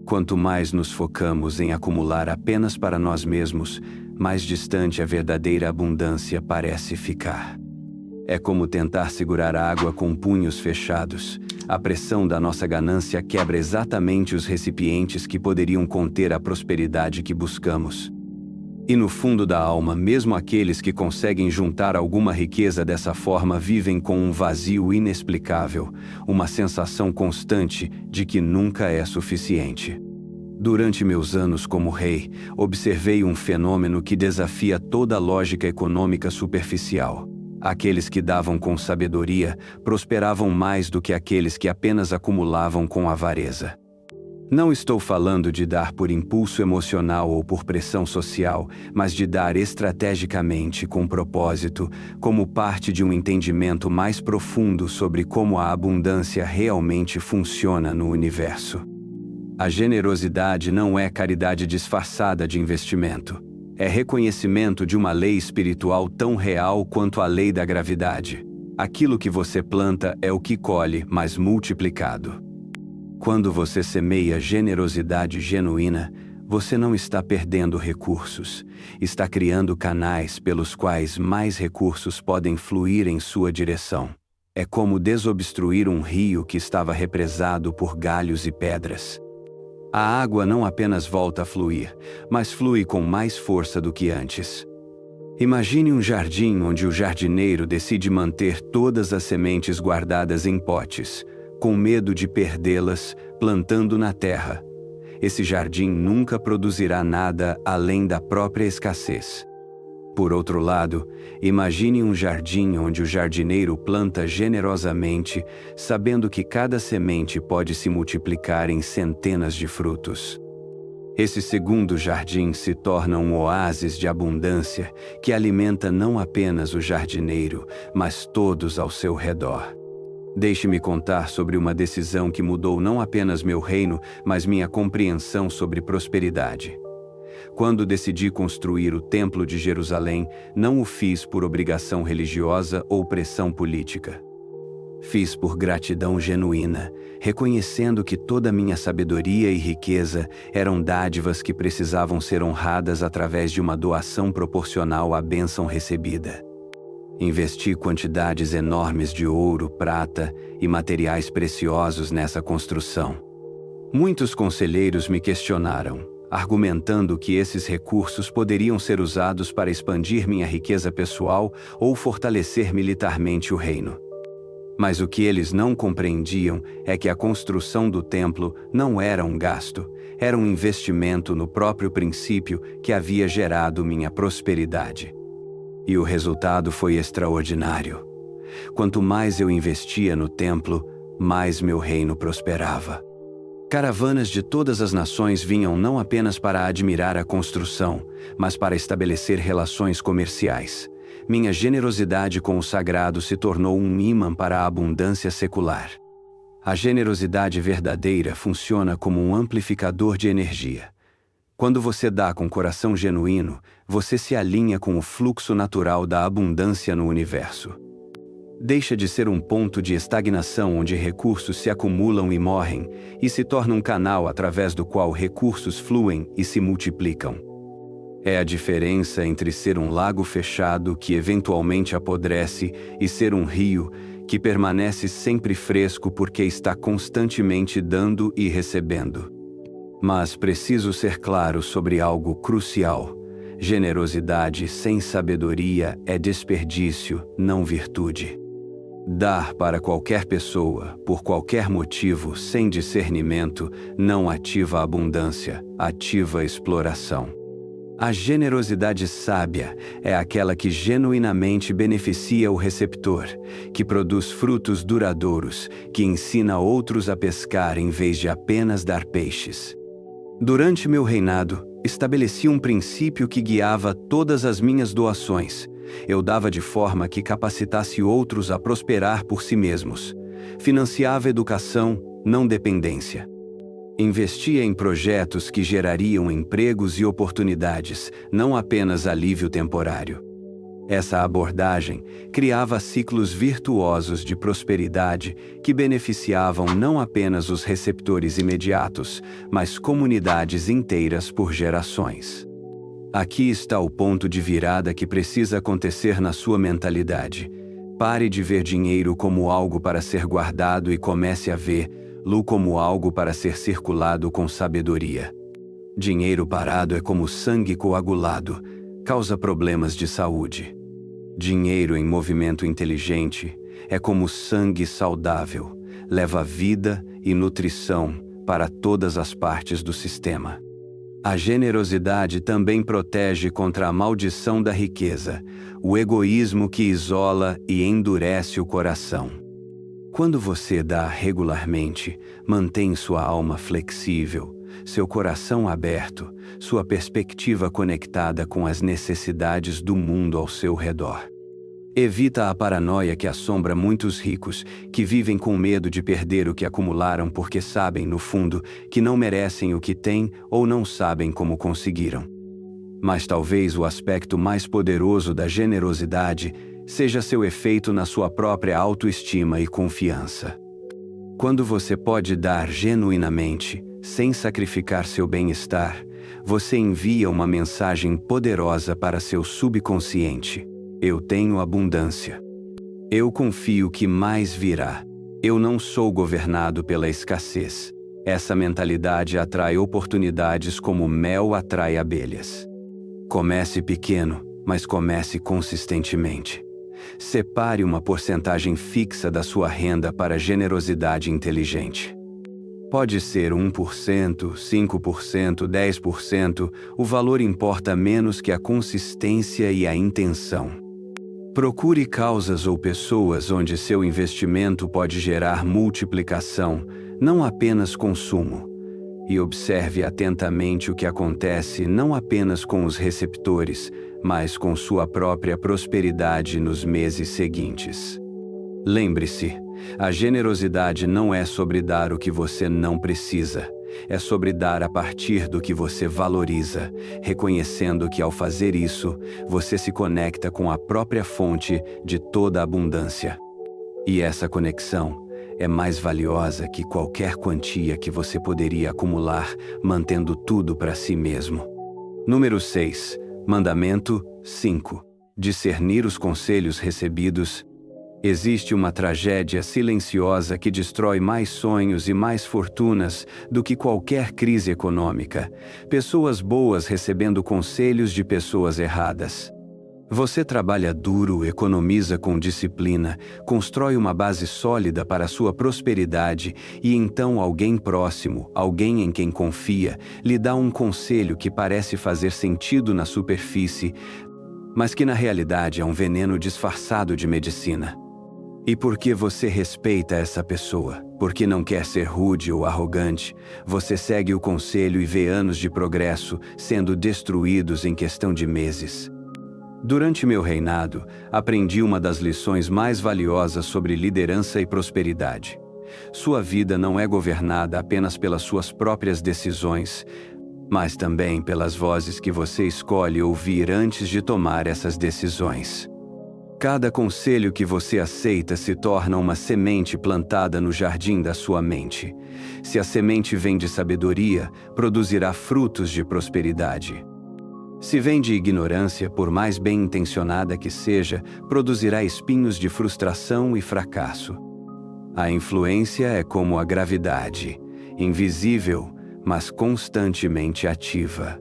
[SPEAKER 1] Quanto mais nos focamos em acumular apenas para nós mesmos, mais distante a verdadeira abundância parece ficar. É como tentar segurar água com punhos fechados. A pressão da nossa ganância quebra exatamente os recipientes que poderiam conter a prosperidade que buscamos. E no fundo da alma, mesmo aqueles que conseguem juntar alguma riqueza dessa forma vivem com um vazio inexplicável, uma sensação constante de que nunca é suficiente. Durante meus anos como rei, observei um fenômeno que desafia toda a lógica econômica superficial. Aqueles que davam com sabedoria prosperavam mais do que aqueles que apenas acumulavam com avareza. Não estou falando de dar por impulso emocional ou por pressão social, mas de dar estrategicamente com propósito, como parte de um entendimento mais profundo sobre como a abundância realmente funciona no universo. A generosidade não é caridade disfarçada de investimento. É reconhecimento de uma lei espiritual tão real quanto a lei da gravidade. Aquilo que você planta é o que colhe, mas multiplicado. Quando você semeia generosidade genuína, você não está perdendo recursos, está criando canais pelos quais mais recursos podem fluir em sua direção. É como desobstruir um rio que estava represado por galhos e pedras. A água não apenas volta a fluir, mas flui com mais força do que antes. Imagine um jardim onde o jardineiro decide manter todas as sementes guardadas em potes, com medo de perdê-las, plantando na terra. Esse jardim nunca produzirá nada além da própria escassez. Por outro lado, imagine um jardim onde o jardineiro planta generosamente, sabendo que cada semente pode se multiplicar em centenas de frutos. Esse segundo jardim se torna um oásis de abundância que alimenta não apenas o jardineiro, mas todos ao seu redor. Deixe-me contar sobre uma decisão que mudou não apenas meu reino, mas minha compreensão sobre prosperidade. Quando decidi construir o Templo de Jerusalém, não o fiz por obrigação religiosa ou pressão política. Fiz por gratidão genuína, reconhecendo que toda minha sabedoria e riqueza eram dádivas que precisavam ser honradas através de uma doação proporcional à bênção recebida. Investi quantidades enormes de ouro, prata e materiais preciosos nessa construção. Muitos conselheiros me questionaram, argumentando que esses recursos poderiam ser usados para expandir minha riqueza pessoal ou fortalecer militarmente o reino. Mas o que eles não compreendiam é que a construção do templo não era um gasto, era um investimento no próprio princípio que havia gerado minha prosperidade. E o resultado foi extraordinário. Quanto mais eu investia no templo, mais meu reino prosperava. Caravanas de todas as nações vinham não apenas para admirar a construção, mas para estabelecer relações comerciais. Minha generosidade com o sagrado se tornou um ímã para a abundância secular. A generosidade verdadeira funciona como um amplificador de energia. Quando você dá com coração genuíno, você se alinha com o fluxo natural da abundância no universo. Deixa de ser um ponto de estagnação onde recursos se acumulam e morrem, e se torna um canal através do qual recursos fluem e se multiplicam. É a diferença entre ser um lago fechado que eventualmente apodrece e ser um rio que permanece sempre fresco porque está constantemente dando e recebendo. Mas preciso ser claro sobre algo crucial. Generosidade sem sabedoria é desperdício, não virtude. Dar para qualquer pessoa, por qualquer motivo, sem discernimento, não ativa a abundância, ativa a exploração. A generosidade sábia é aquela que genuinamente beneficia o receptor, que produz frutos duradouros, que ensina outros a pescar em vez de apenas dar peixes. Durante meu reinado, estabeleci um princípio que guiava todas as minhas doações. Eu dava de forma que capacitasse outros a prosperar por si mesmos. Financiava educação, não dependência. Investia em projetos que gerariam empregos e oportunidades, não apenas alívio temporário. Essa abordagem criava ciclos virtuosos de prosperidade que beneficiavam não apenas os receptores imediatos, mas comunidades inteiras por gerações. Aqui está o ponto de virada que precisa acontecer na sua mentalidade. Pare de ver dinheiro como algo para ser guardado e comece a vê-lo como algo para ser circulado com sabedoria. Dinheiro parado é como sangue coagulado, causa problemas de saúde. Dinheiro em movimento inteligente é como sangue saudável, leva vida e nutrição para todas as partes do sistema. A generosidade também protege contra a maldição da riqueza, o egoísmo que isola e endurece o coração. Quando você dá regularmente, mantém sua alma flexível, seu coração aberto, sua perspectiva conectada com as necessidades do mundo ao seu redor. Evita a paranoia que assombra muitos ricos, que vivem com medo de perder o que acumularam porque sabem, no fundo, que não merecem o que têm ou não sabem como conseguiram. Mas talvez o aspecto mais poderoso da generosidade seja seu efeito na sua própria autoestima e confiança. Quando você pode dar genuinamente, sem sacrificar seu bem-estar, você envia uma mensagem poderosa para seu subconsciente. Eu tenho abundância. Eu confio que mais virá. Eu não sou governado pela escassez. Essa mentalidade atrai oportunidades como mel atrai abelhas. Comece pequeno, mas comece consistentemente. Separe uma porcentagem fixa da sua renda para generosidade inteligente. Pode ser 1%, 5%, 10%, o valor importa menos que a consistência e a intenção. Procure causas ou pessoas onde seu investimento pode gerar multiplicação, não apenas consumo. E observe atentamente o que acontece não apenas com os receptores, mas com sua própria prosperidade nos meses seguintes. Lembre-se, a generosidade não é sobre dar o que você não precisa. É sobre dar a partir do que você valoriza, reconhecendo que ao fazer isso, você se conecta com a própria fonte de toda a abundância. E essa conexão é mais valiosa que qualquer quantia que você poderia acumular, mantendo tudo para si mesmo. Número 6. Mandamento 5. Discernir os conselhos recebidos. Existe uma tragédia silenciosa que destrói mais sonhos e mais fortunas do que qualquer crise econômica. Pessoas boas recebendo conselhos de pessoas erradas. Você trabalha duro, economiza com disciplina, constrói uma base sólida para sua prosperidade e então alguém próximo, alguém em quem confia, lhe dá um conselho que parece fazer sentido na superfície, mas que na realidade é um veneno disfarçado de medicina. E porque você respeita essa pessoa, porque não quer ser rude ou arrogante, você segue o conselho e vê anos de progresso sendo destruídos em questão de meses. Durante meu reinado, aprendi uma das lições mais valiosas sobre liderança e prosperidade. Sua vida não é governada apenas pelas suas próprias decisões, mas também pelas vozes que você escolhe ouvir antes de tomar essas decisões. Cada conselho que você aceita se torna uma semente plantada no jardim da sua mente. Se a semente vem de sabedoria, produzirá frutos de prosperidade. Se vem de ignorância, por mais bem intencionada que seja, produzirá espinhos de frustração e fracasso. A influência é como a gravidade, invisível, mas constantemente ativa.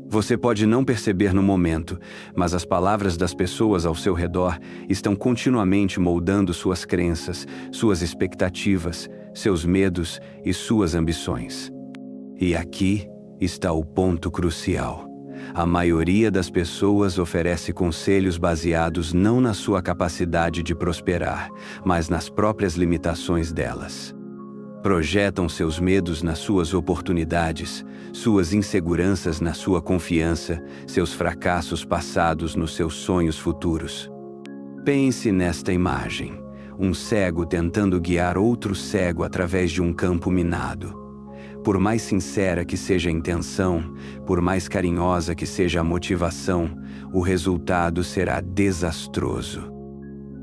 [SPEAKER 1] Você pode não perceber no momento, mas as palavras das pessoas ao seu redor estão continuamente moldando suas crenças, suas expectativas, seus medos e suas ambições. E aqui está o ponto crucial. A maioria das pessoas oferece conselhos baseados não na sua capacidade de prosperar, mas nas próprias limitações delas. Projetam seus medos nas suas oportunidades, suas inseguranças na sua confiança, seus fracassos passados nos seus sonhos futuros. Pense nesta imagem: um cego tentando guiar outro cego através de um campo minado. Por mais sincera que seja a intenção, por mais carinhosa que seja a motivação, o resultado será desastroso.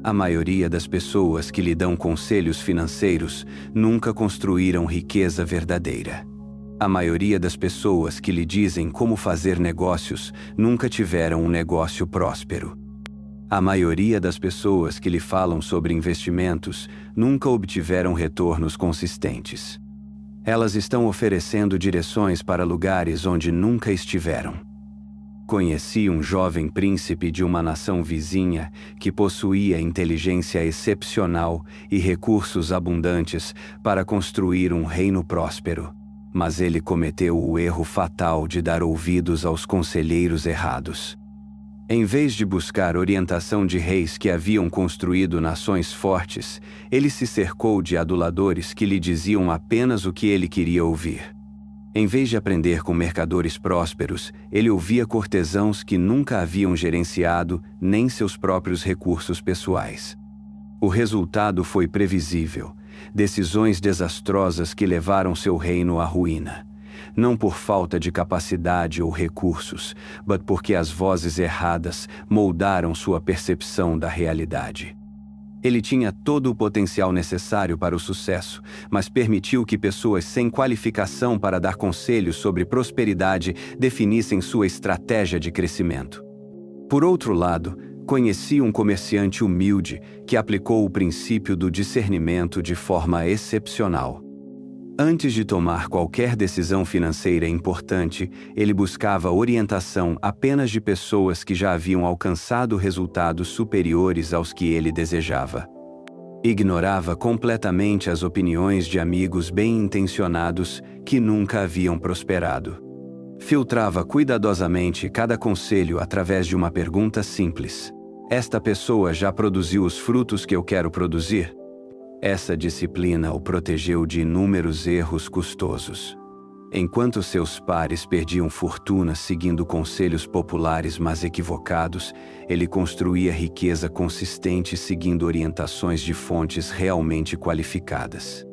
[SPEAKER 1] A maioria das pessoas que lhe dão conselhos financeiros nunca construíram riqueza verdadeira. A maioria das pessoas que lhe dizem como fazer negócios nunca tiveram um negócio próspero. A maioria das pessoas que lhe falam sobre investimentos nunca obtiveram retornos consistentes. Elas estão oferecendo direções para lugares onde nunca estiveram. Conheci um jovem príncipe de uma nação vizinha que possuía inteligência excepcional e recursos abundantes para construir um reino próspero, mas ele cometeu o erro fatal de dar ouvidos aos conselheiros errados. Em vez de buscar orientação de reis que haviam construído nações fortes, ele se cercou de aduladores que lhe diziam apenas o que ele queria ouvir. Em vez de aprender com mercadores prósperos, ele ouvia cortesãos que nunca haviam gerenciado nem seus próprios recursos pessoais. O resultado foi previsível: decisões desastrosas que levaram seu reino à ruína. Não por falta de capacidade ou recursos, mas porque as vozes erradas moldaram sua percepção da realidade. Ele tinha todo o potencial necessário para o sucesso, mas permitiu que pessoas sem qualificação para dar conselhos sobre prosperidade definissem sua estratégia de crescimento. Por outro lado, conheci um comerciante humilde que aplicou o princípio do discernimento de forma excepcional. Antes de tomar qualquer decisão financeira importante, ele buscava orientação apenas de pessoas que já haviam alcançado resultados superiores aos que ele desejava. Ignorava completamente as opiniões de amigos bem-intencionados que nunca haviam prosperado. Filtrava cuidadosamente cada conselho através de uma pergunta simples: esta pessoa já produziu os frutos que eu quero produzir? Essa disciplina o protegeu de inúmeros erros custosos. Enquanto seus pares perdiam fortuna seguindo conselhos populares mas equivocados, ele construía riqueza consistente seguindo orientações de fontes realmente qualificadas.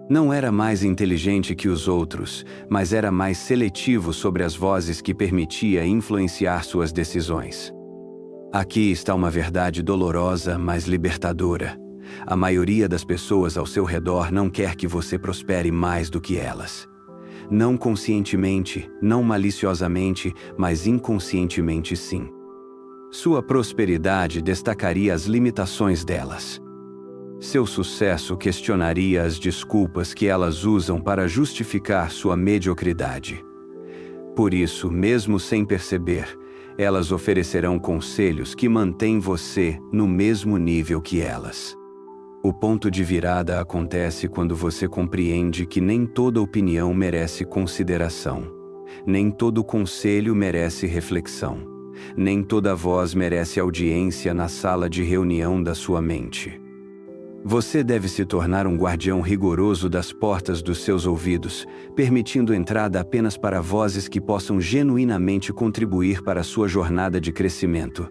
[SPEAKER 1] Não era mais inteligente que os outros, mas era mais seletivo sobre as vozes que permitia influenciar suas decisões. Aqui está uma verdade dolorosa, mas libertadora. A maioria das pessoas ao seu redor não quer que você prospere mais do que elas. Não conscientemente, não maliciosamente, mas inconscientemente sim. Sua prosperidade destacaria as limitações delas. Seu sucesso questionaria as desculpas que elas usam para justificar sua mediocridade. Por isso, mesmo sem perceber, elas oferecerão conselhos que mantêm você no mesmo nível que elas. O ponto de virada acontece quando você compreende que nem toda opinião merece consideração, nem todo conselho merece reflexão, nem toda voz merece audiência na sala de reunião da sua mente. Você deve se tornar um guardião rigoroso das portas dos seus ouvidos, permitindo entrada apenas para vozes que possam genuinamente contribuir para a sua jornada de crescimento.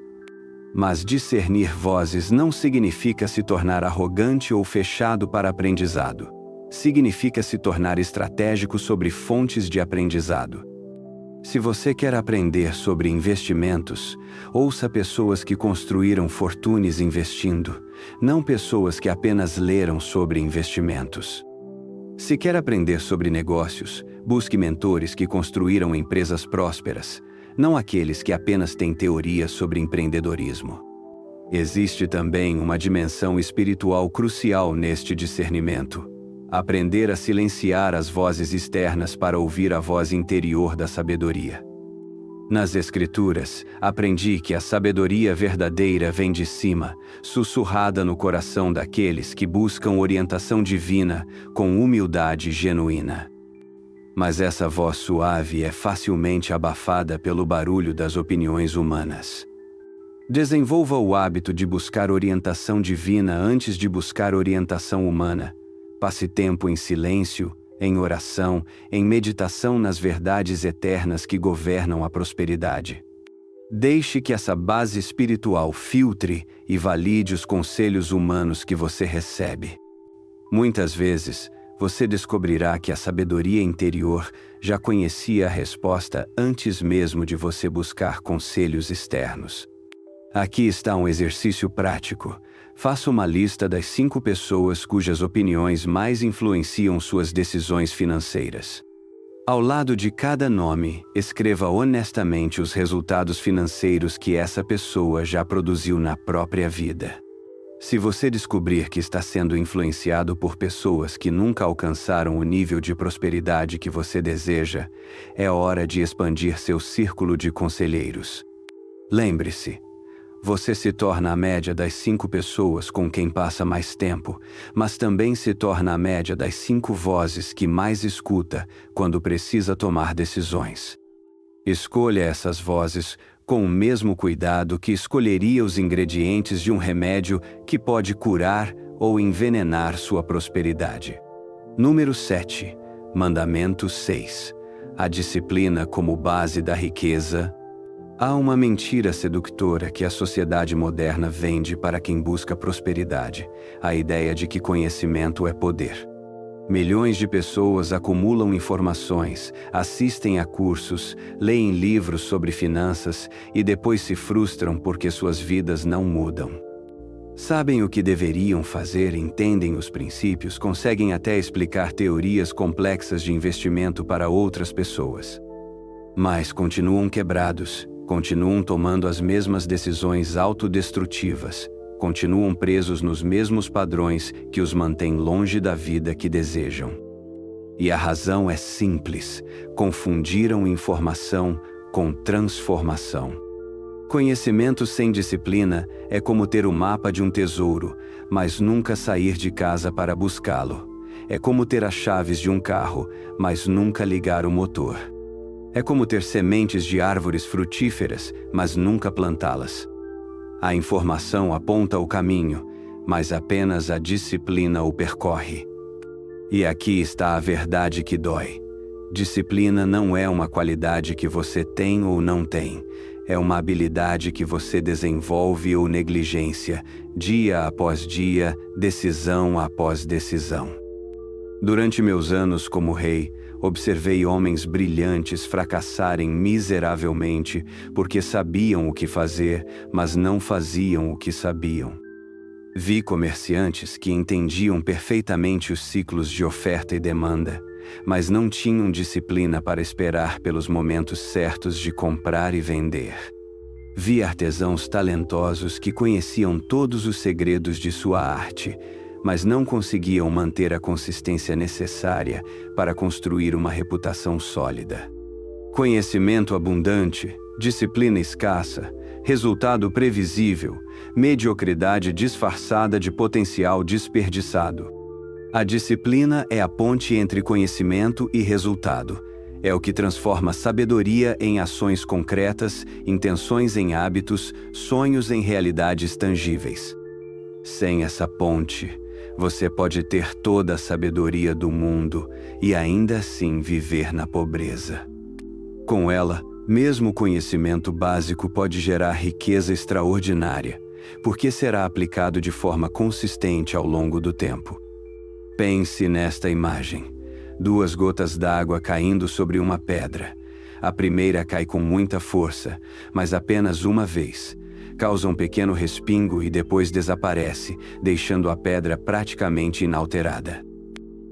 [SPEAKER 1] Mas discernir vozes não significa se tornar arrogante ou fechado para aprendizado. Significa se tornar estratégico sobre fontes de aprendizado. Se você quer aprender sobre investimentos, ouça pessoas que construíram fortunas investindo, não pessoas que apenas leram sobre investimentos. Se quer aprender sobre negócios, busque mentores que construíram empresas prósperas, não aqueles que apenas têm teorias sobre empreendedorismo. Existe também uma dimensão espiritual crucial neste discernimento: aprender a silenciar as vozes externas para ouvir a voz interior da sabedoria. Nas Escrituras, aprendi que a sabedoria verdadeira vem de cima, sussurrada no coração daqueles que buscam orientação divina com humildade genuína. Mas essa voz suave é facilmente abafada pelo barulho das opiniões humanas. Desenvolva o hábito de buscar orientação divina antes de buscar orientação humana. Passe tempo em silêncio, em oração, em meditação nas verdades eternas que governam a prosperidade. Deixe que essa base espiritual filtre e valide os conselhos humanos que você recebe. Muitas vezes, você descobrirá que a sabedoria interior já conhecia a resposta antes mesmo de você buscar conselhos externos. Aqui está um exercício prático. Faça uma lista das 5 pessoas cujas opiniões mais influenciam suas decisões financeiras. Ao lado de cada nome, escreva honestamente os resultados financeiros que essa pessoa já produziu na própria vida. Se você descobrir que está sendo influenciado por pessoas que nunca alcançaram o nível de prosperidade que você deseja, é hora de expandir seu círculo de conselheiros. Lembre-se, você se torna a média das 5 pessoas com quem passa mais tempo, mas também se torna a média das 5 vozes que mais escuta quando precisa tomar decisões. Escolha essas vozes com o mesmo cuidado que escolheria os ingredientes de um remédio que pode curar ou envenenar sua prosperidade. Número 7. Mandamento 6. A disciplina como base da riqueza. Há uma mentira sedutora que a sociedade moderna vende para quem busca prosperidade, a ideia de que conhecimento é poder. Milhões de pessoas acumulam informações, assistem a cursos, leem livros sobre finanças e depois se frustram porque suas vidas não mudam. Sabem o que deveriam fazer, entendem os princípios, conseguem até explicar teorias complexas de investimento para outras pessoas. Mas continuam quebrados, continuam tomando as mesmas decisões autodestrutivas, continuam presos nos mesmos padrões que os mantêm longe da vida que desejam. E a razão é simples: confundiram informação com transformação. Conhecimento sem disciplina é como ter o mapa de um tesouro, mas nunca sair de casa para buscá-lo. É como ter as chaves de um carro, mas nunca ligar o motor. É como ter sementes de árvores frutíferas, mas nunca plantá-las. A informação aponta o caminho, mas apenas a disciplina o percorre. E aqui está a verdade que dói. Disciplina não é uma qualidade que você tem ou não tem. É uma habilidade que você desenvolve ou negligencia, dia após dia, decisão após decisão. Durante meus anos como rei, observei homens brilhantes fracassarem miseravelmente porque sabiam o que fazer, mas não faziam o que sabiam. Vi comerciantes que entendiam perfeitamente os ciclos de oferta e demanda, mas não tinham disciplina para esperar pelos momentos certos de comprar e vender. Vi artesãos talentosos que conheciam todos os segredos de sua arte, mas não conseguiam manter a consistência necessária para construir uma reputação sólida. Conhecimento abundante, disciplina escassa, resultado previsível, mediocridade disfarçada de potencial desperdiçado. A disciplina é a ponte entre conhecimento e resultado. É o que transforma sabedoria em ações concretas, intenções em hábitos, sonhos em realidades tangíveis. Sem essa ponte, você pode ter toda a sabedoria do mundo e ainda assim viver na pobreza. Com ela, mesmo o conhecimento básico pode gerar riqueza extraordinária, porque será aplicado de forma consistente ao longo do tempo. Pense nesta imagem: 2 gotas d'água caindo sobre uma pedra. A primeira cai com muita força, mas apenas uma vez. Causa um pequeno respingo e depois desaparece, deixando a pedra praticamente inalterada.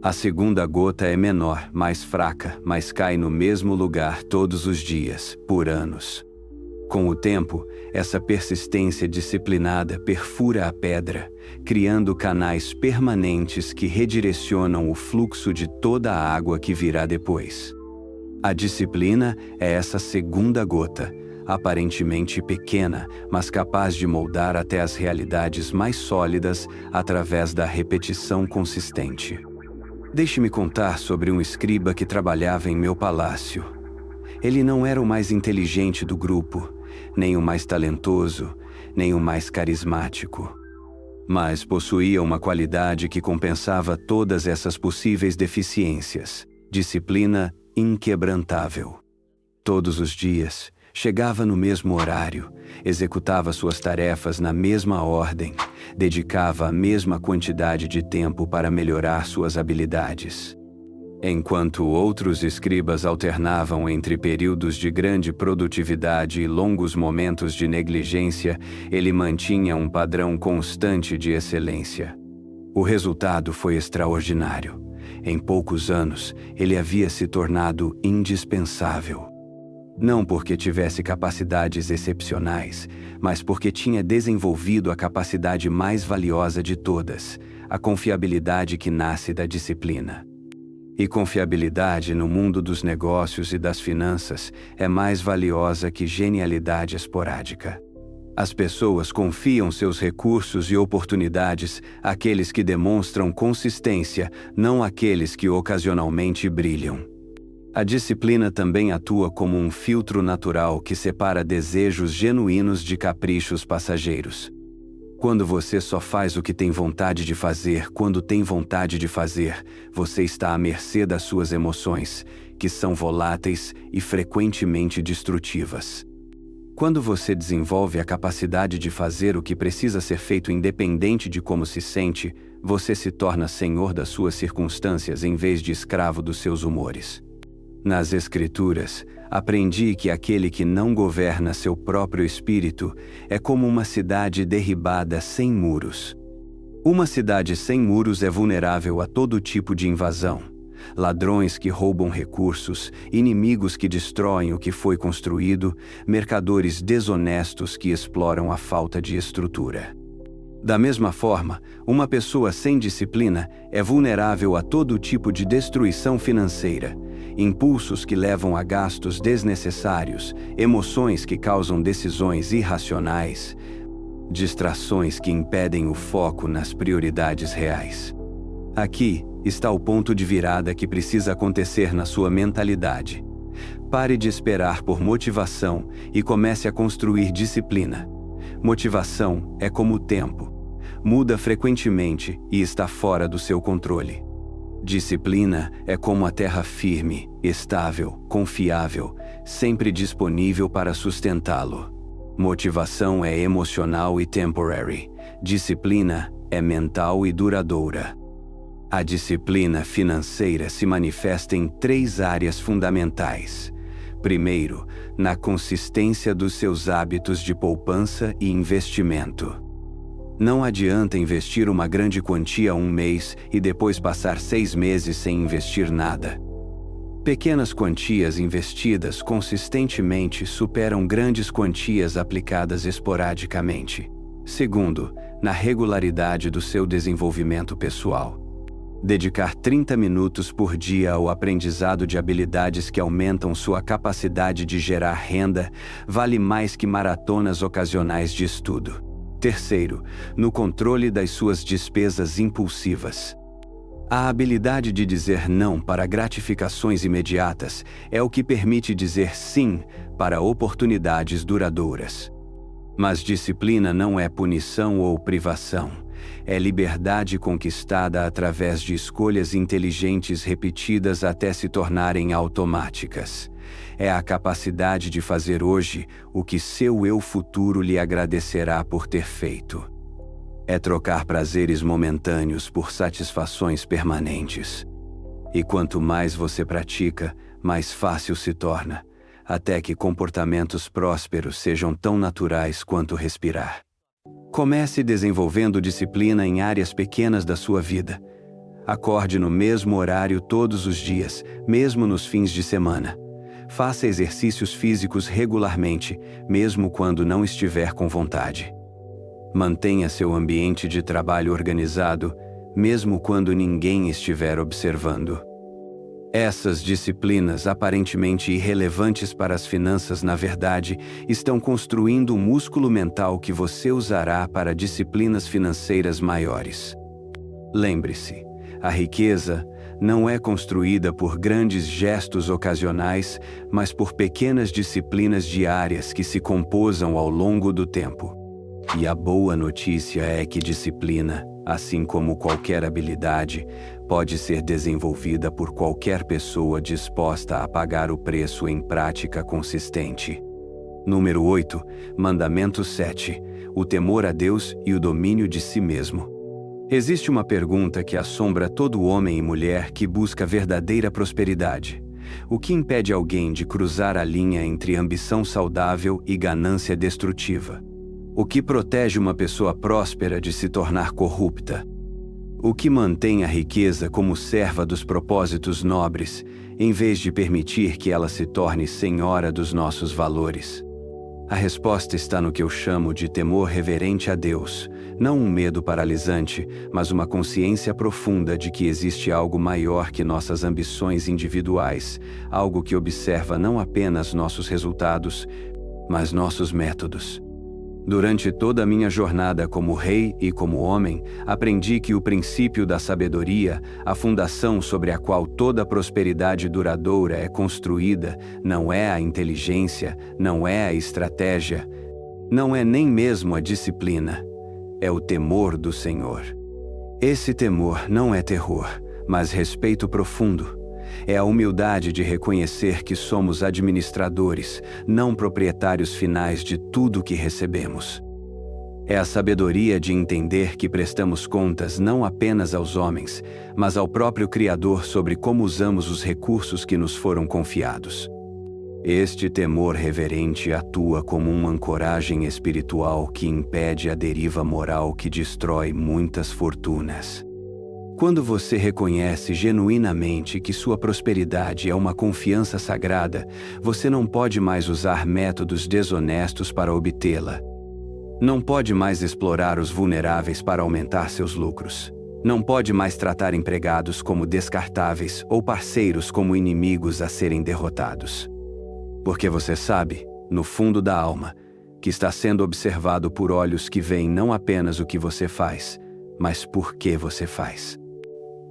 [SPEAKER 1] A segunda gota é menor, mais fraca, mas cai no mesmo lugar todos os dias, por anos. Com o tempo, essa persistência disciplinada perfura a pedra, criando canais permanentes que redirecionam o fluxo de toda a água que virá depois. A disciplina é essa segunda gota, aparentemente pequena, mas capaz de moldar até as realidades mais sólidas através da repetição consistente. Deixe-me contar sobre um escriba que trabalhava em meu palácio. Ele não era o mais inteligente do grupo, nem o mais talentoso, nem o mais carismático. Mas possuía uma qualidade que compensava todas essas possíveis deficiências: disciplina inquebrantável. Todos os dias, chegava no mesmo horário, executava suas tarefas na mesma ordem, dedicava a mesma quantidade de tempo para melhorar suas habilidades. Enquanto outros escribas alternavam entre períodos de grande produtividade e longos momentos de negligência, ele mantinha um padrão constante de excelência. O resultado foi extraordinário. Em poucos anos, ele havia se tornado indispensável. Não porque tivesse capacidades excepcionais, mas porque tinha desenvolvido a capacidade mais valiosa de todas, a confiabilidade que nasce da disciplina. E confiabilidade no mundo dos negócios e das finanças é mais valiosa que genialidade esporádica. As pessoas confiam seus recursos e oportunidades àqueles que demonstram consistência, não àqueles que ocasionalmente brilham. A disciplina também atua como um filtro natural que separa desejos genuínos de caprichos passageiros. Quando você só faz o que tem vontade de fazer quando tem vontade de fazer, você está à mercê das suas emoções, que são voláteis e frequentemente destrutivas. Quando você desenvolve a capacidade de fazer o que precisa ser feito independente de como se sente, você se torna senhor das suas circunstâncias em vez de escravo dos seus humores. Nas Escrituras, aprendi que aquele que não governa seu próprio espírito é como uma cidade derribada sem muros. Uma cidade sem muros é vulnerável a todo tipo de invasão. Ladrões que roubam recursos, inimigos que destroem o que foi construído, mercadores desonestos que exploram a falta de estrutura. Da mesma forma, uma pessoa sem disciplina é vulnerável a todo tipo de destruição financeira, impulsos que levam a gastos desnecessários, emoções que causam decisões irracionais, distrações que impedem o foco nas prioridades reais. Aqui está o ponto de virada que precisa acontecer na sua mentalidade. Pare de esperar por motivação e comece a construir disciplina. Motivação é como o tempo. Muda frequentemente e está fora do seu controle. Disciplina é como a terra firme, estável, confiável, sempre disponível para sustentá-lo. Motivação é emocional e temporary. Disciplina é mental e duradoura. A disciplina financeira se manifesta em 3 áreas fundamentais. Primeiro, na consistência dos seus hábitos de poupança e investimento. Não adianta investir uma grande quantia um mês e depois passar 6 meses sem investir nada. Pequenas quantias investidas consistentemente superam grandes quantias aplicadas esporadicamente. Segundo, na regularidade do seu desenvolvimento pessoal. Dedicar 30 minutos por dia ao aprendizado de habilidades que aumentam sua capacidade de gerar renda vale mais que maratonas ocasionais de estudo. Terceiro, no controle das suas despesas impulsivas. A habilidade de dizer não para gratificações imediatas é o que permite dizer sim para oportunidades duradouras. Mas disciplina não é punição ou privação. É liberdade conquistada através de escolhas inteligentes repetidas até se tornarem automáticas. É a capacidade de fazer hoje o que seu eu futuro lhe agradecerá por ter feito. É trocar prazeres momentâneos por satisfações permanentes. E quanto mais você pratica, mais fácil se torna, até que comportamentos prósperos sejam tão naturais quanto respirar. Comece desenvolvendo disciplina em áreas pequenas da sua vida. Acorde no mesmo horário todos os dias, mesmo nos fins de semana. Faça exercícios físicos regularmente, mesmo quando não estiver com vontade. Mantenha seu ambiente de trabalho organizado, mesmo quando ninguém estiver observando. Essas disciplinas aparentemente irrelevantes para as finanças, na verdade, estão construindo um músculo mental que você usará para disciplinas financeiras maiores. Lembre-se, a riqueza não é construída por grandes gestos ocasionais, mas por pequenas disciplinas diárias que se composam ao longo do tempo. E a boa notícia é que disciplina, assim como qualquer habilidade, pode ser desenvolvida por qualquer pessoa disposta a pagar o preço em prática consistente. Número 8, Mandamento 7. O temor a Deus e o domínio de si mesmo. Existe uma pergunta que assombra todo homem e mulher que busca verdadeira prosperidade. O que impede alguém de cruzar a linha entre ambição saudável e ganância destrutiva? O que protege uma pessoa próspera de se tornar corrupta? O que mantém a riqueza como serva dos propósitos nobres, em vez de permitir que ela se torne senhora dos nossos valores? A resposta está no que eu chamo de temor reverente a Deus, não um medo paralisante, mas uma consciência profunda de que existe algo maior que nossas ambições individuais, algo que observa não apenas nossos resultados, mas nossos métodos. Durante toda a minha jornada como rei e como homem, aprendi que o princípio da sabedoria, a fundação sobre a qual toda prosperidade duradoura é construída, não é a inteligência, não é a estratégia, não é nem mesmo a disciplina, é o temor do Senhor. Esse temor não é terror, mas respeito profundo. É a humildade de reconhecer que somos administradores, não proprietários finais de tudo que recebemos. É a sabedoria de entender que prestamos contas não apenas aos homens, mas ao próprio Criador sobre como usamos os recursos que nos foram confiados. Este temor reverente atua como uma ancoragem espiritual que impede a deriva moral que destrói muitas fortunas. Quando você reconhece genuinamente que sua prosperidade é uma confiança sagrada, você não pode mais usar métodos desonestos para obtê-la. Não pode mais explorar os vulneráveis para aumentar seus lucros. Não pode mais tratar empregados como descartáveis ou parceiros como inimigos a serem derrotados. Porque você sabe, no fundo da alma, que está sendo observado por olhos que veem não apenas o que você faz, mas por que você faz.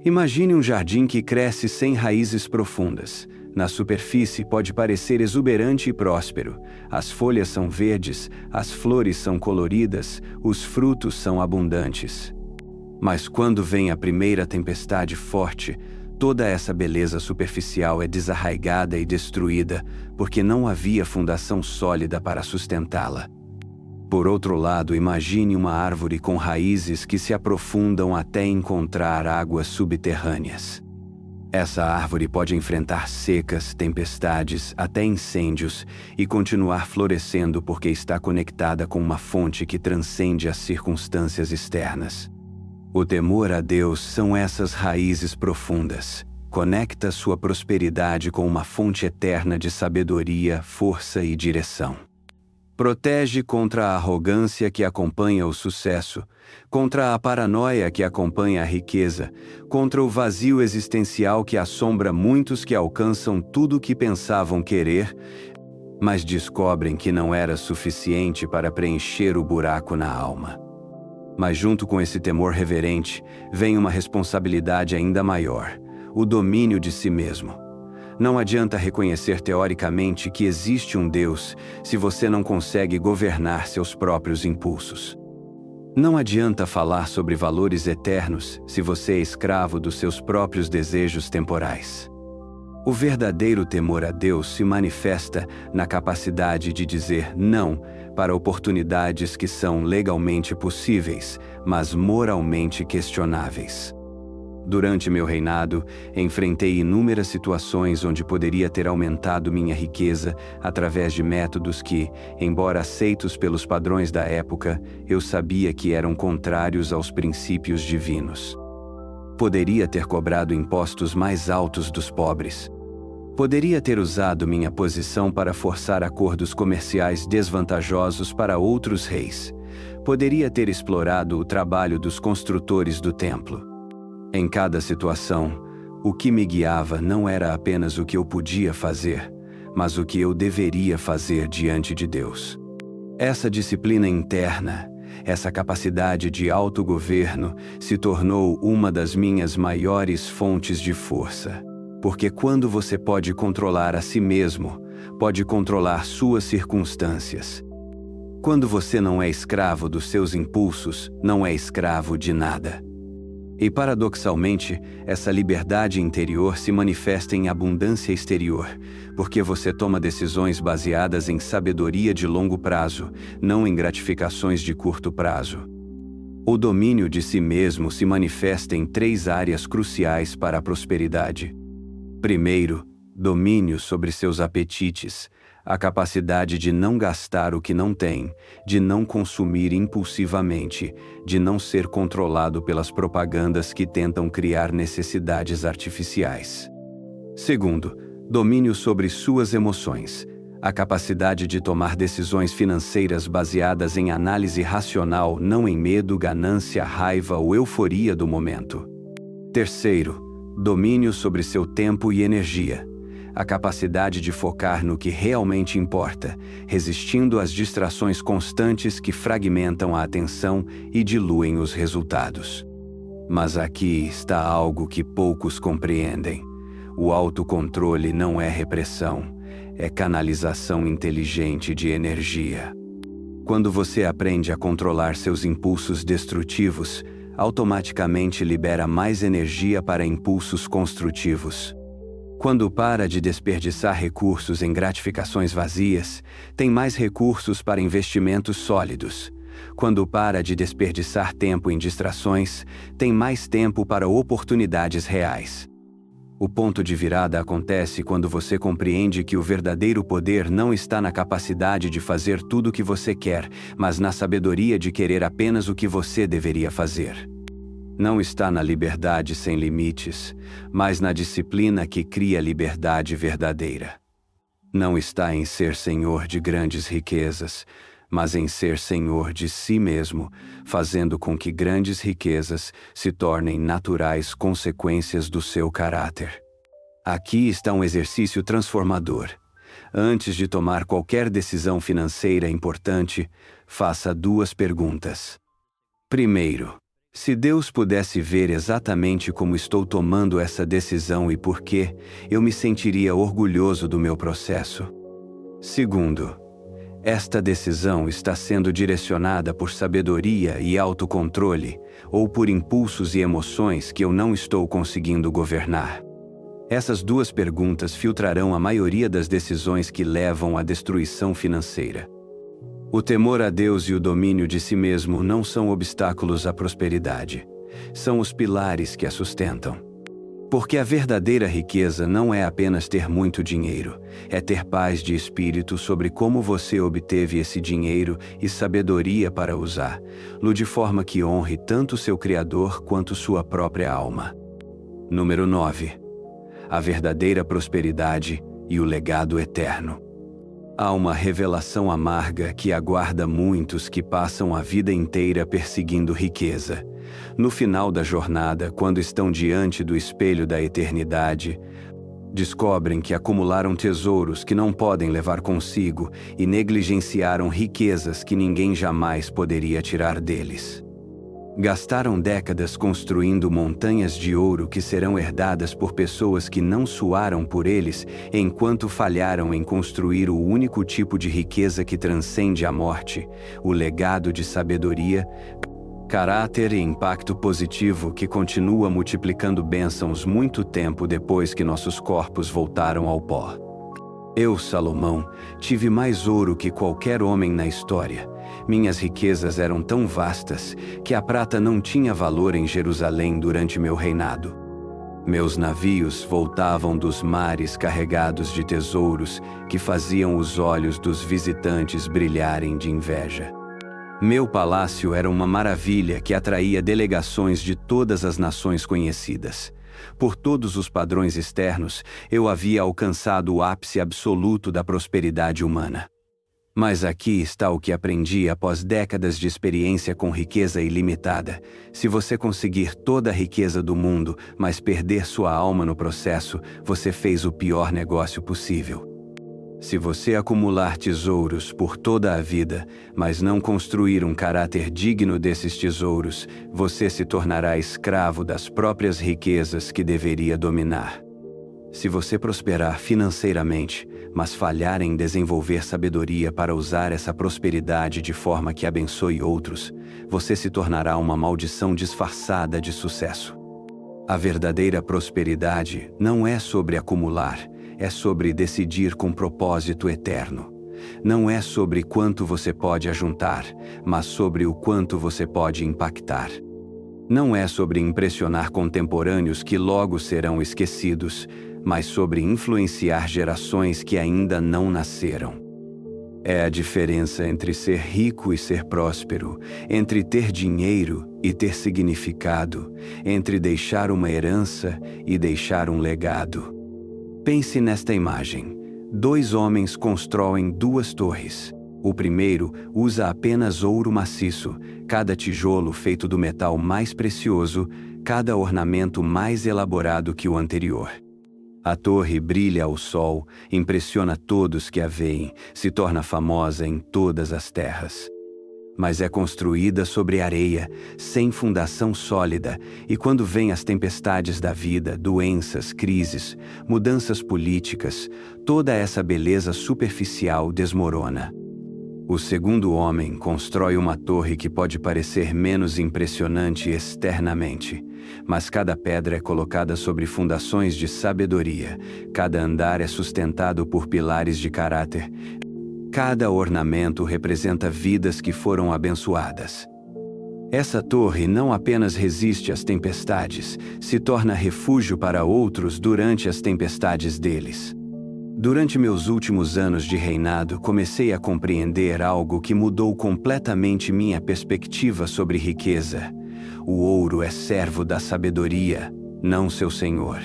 [SPEAKER 1] Imagine um jardim que cresce sem raízes profundas. Na superfície pode parecer exuberante e próspero. As folhas são verdes, as flores são coloridas, os frutos são abundantes. Mas quando vem a primeira tempestade forte, toda essa beleza superficial é desarraigada e destruída, porque não havia fundação sólida para sustentá-la. Por outro lado, imagine uma árvore com raízes que se aprofundam até encontrar águas subterrâneas. Essa árvore pode enfrentar secas, tempestades, até incêndios e continuar florescendo porque está conectada com uma fonte que transcende as circunstâncias externas. O temor a Deus são essas raízes profundas. Conecta sua prosperidade com uma fonte eterna de sabedoria, força e direção. Protege contra a arrogância que acompanha o sucesso, contra a paranoia que acompanha a riqueza, contra o vazio existencial que assombra muitos que alcançam tudo o que pensavam querer, mas descobrem que não era suficiente para preencher o buraco na alma. Mas junto com esse temor reverente, vem uma responsabilidade ainda maior, o domínio de si mesmo. Não adianta reconhecer teoricamente que existe um Deus se você não consegue governar seus próprios impulsos. Não adianta falar sobre valores eternos se você é escravo dos seus próprios desejos temporais. O verdadeiro temor a Deus se manifesta na capacidade de dizer não para oportunidades que são legalmente possíveis, mas moralmente questionáveis. Durante meu reinado, enfrentei inúmeras situações onde poderia ter aumentado minha riqueza através de métodos que, embora aceitos pelos padrões da época, eu sabia que eram contrários aos princípios divinos. Poderia ter cobrado impostos mais altos dos pobres. Poderia ter usado minha posição para forçar acordos comerciais desvantajosos para outros reis. Poderia ter explorado o trabalho dos construtores do templo. Em cada situação, o que me guiava não era apenas o que eu podia fazer, mas o que eu deveria fazer diante de Deus. Essa disciplina interna, essa capacidade de autogoverno, se tornou uma das minhas maiores fontes de força. Porque quando você pode controlar a si mesmo, pode controlar suas circunstâncias. Quando você não é escravo dos seus impulsos, não é escravo de nada. E paradoxalmente, essa liberdade interior se manifesta em abundância exterior, porque você toma decisões baseadas em sabedoria de longo prazo, não em gratificações de curto prazo. O domínio de si mesmo se manifesta em 3 áreas cruciais para a prosperidade. Primeiro, domínio sobre seus apetites, a capacidade de não gastar o que não tem, de não consumir impulsivamente, de não ser controlado pelas propagandas que tentam criar necessidades artificiais. Segundo, domínio sobre suas emoções, a capacidade de tomar decisões financeiras baseadas em análise racional, não em medo, ganância, raiva ou euforia do momento. Terceiro, domínio sobre seu tempo e energia, a capacidade de focar no que realmente importa, resistindo às distrações constantes que fragmentam a atenção e diluem os resultados. Mas aqui está algo que poucos compreendem. O autocontrole não é repressão, é canalização inteligente de energia. Quando você aprende a controlar seus impulsos destrutivos, automaticamente libera mais energia para impulsos construtivos. Quando para de desperdiçar recursos em gratificações vazias, tem mais recursos para investimentos sólidos. Quando para de desperdiçar tempo em distrações, tem mais tempo para oportunidades reais. O ponto de virada acontece quando você compreende que o verdadeiro poder não está na capacidade de fazer tudo o que você quer, mas na sabedoria de querer apenas o que você deveria fazer. Não está na liberdade sem limites, mas na disciplina que cria liberdade verdadeira. Não está em ser senhor de grandes riquezas, mas em ser senhor de si mesmo, fazendo com que grandes riquezas se tornem naturais consequências do seu caráter. Aqui está um exercício transformador. Antes de tomar qualquer decisão financeira importante, faça 2 perguntas. Primeiro, se Deus pudesse ver exatamente como estou tomando essa decisão e por quê, eu me sentiria orgulhoso do meu processo. Segundo, esta decisão está sendo direcionada por sabedoria e autocontrole, ou por impulsos e emoções que eu não estou conseguindo governar? Essas 2 perguntas filtrarão a maioria das decisões que levam à destruição financeira. O temor a Deus e o domínio de si mesmo não são obstáculos à prosperidade. São os pilares que a sustentam. Porque a verdadeira riqueza não é apenas ter muito dinheiro, é ter paz de espírito sobre como você obteve esse dinheiro e sabedoria para usá-lo de forma que honre tanto seu Criador quanto sua própria alma. Número 9. A verdadeira prosperidade e o legado eterno. Há uma revelação amarga que aguarda muitos que passam a vida inteira perseguindo riqueza. No final da jornada, quando estão diante do espelho da eternidade, descobrem que acumularam tesouros que não podem levar consigo e negligenciaram riquezas que ninguém jamais poderia tirar deles. Gastaram décadas construindo montanhas de ouro que serão herdadas por pessoas que não suaram por eles, enquanto falharam em construir o único tipo de riqueza que transcende a morte, o legado de sabedoria, caráter e impacto positivo que continua multiplicando bênçãos muito tempo depois que nossos corpos voltaram ao pó. Eu, Salomão, tive mais ouro que qualquer homem na história. Minhas riquezas eram tão vastas que a prata não tinha valor em Jerusalém durante meu reinado. Meus navios voltavam dos mares carregados de tesouros que faziam os olhos dos visitantes brilharem de inveja. Meu palácio era uma maravilha que atraía delegações de todas as nações conhecidas. Por todos os padrões externos, eu havia alcançado o ápice absoluto da prosperidade humana. Mas aqui está o que aprendi após décadas de experiência com riqueza ilimitada. Se você conseguir toda a riqueza do mundo, mas perder sua alma no processo, você fez o pior negócio possível. Se você acumular tesouros por toda a vida, mas não construir um caráter digno desses tesouros, você se tornará escravo das próprias riquezas que deveria dominar. Se você prosperar financeiramente, mas falhar em desenvolver sabedoria para usar essa prosperidade de forma que abençoe outros, você se tornará uma maldição disfarçada de sucesso. A verdadeira prosperidade não é sobre acumular, é sobre decidir com propósito eterno. Não é sobre quanto você pode ajuntar, mas sobre o quanto você pode impactar. Não é sobre impressionar contemporâneos que logo serão esquecidos, mas sobre influenciar gerações que ainda não nasceram. É a diferença entre ser rico e ser próspero, entre ter dinheiro e ter significado, entre deixar uma herança e deixar um legado. Pense nesta imagem. 2 homens constroem 2 torres. O primeiro usa apenas ouro maciço, cada tijolo feito do metal mais precioso, cada ornamento mais elaborado que o anterior. A torre brilha ao sol, impressiona todos que a veem, se torna famosa em todas as terras. Mas é construída sobre areia, sem fundação sólida, e quando vêm as tempestades da vida, doenças, crises, mudanças políticas, toda essa beleza superficial desmorona. O segundo homem constrói uma torre que pode parecer menos impressionante externamente, mas cada pedra é colocada sobre fundações de sabedoria, cada andar é sustentado por pilares de caráter, cada ornamento representa vidas que foram abençoadas. Essa torre não apenas resiste às tempestades, se torna refúgio para outros durante as tempestades deles. Durante meus últimos anos de reinado, comecei a compreender algo que mudou completamente minha perspectiva sobre riqueza. O ouro é servo da sabedoria, não seu senhor.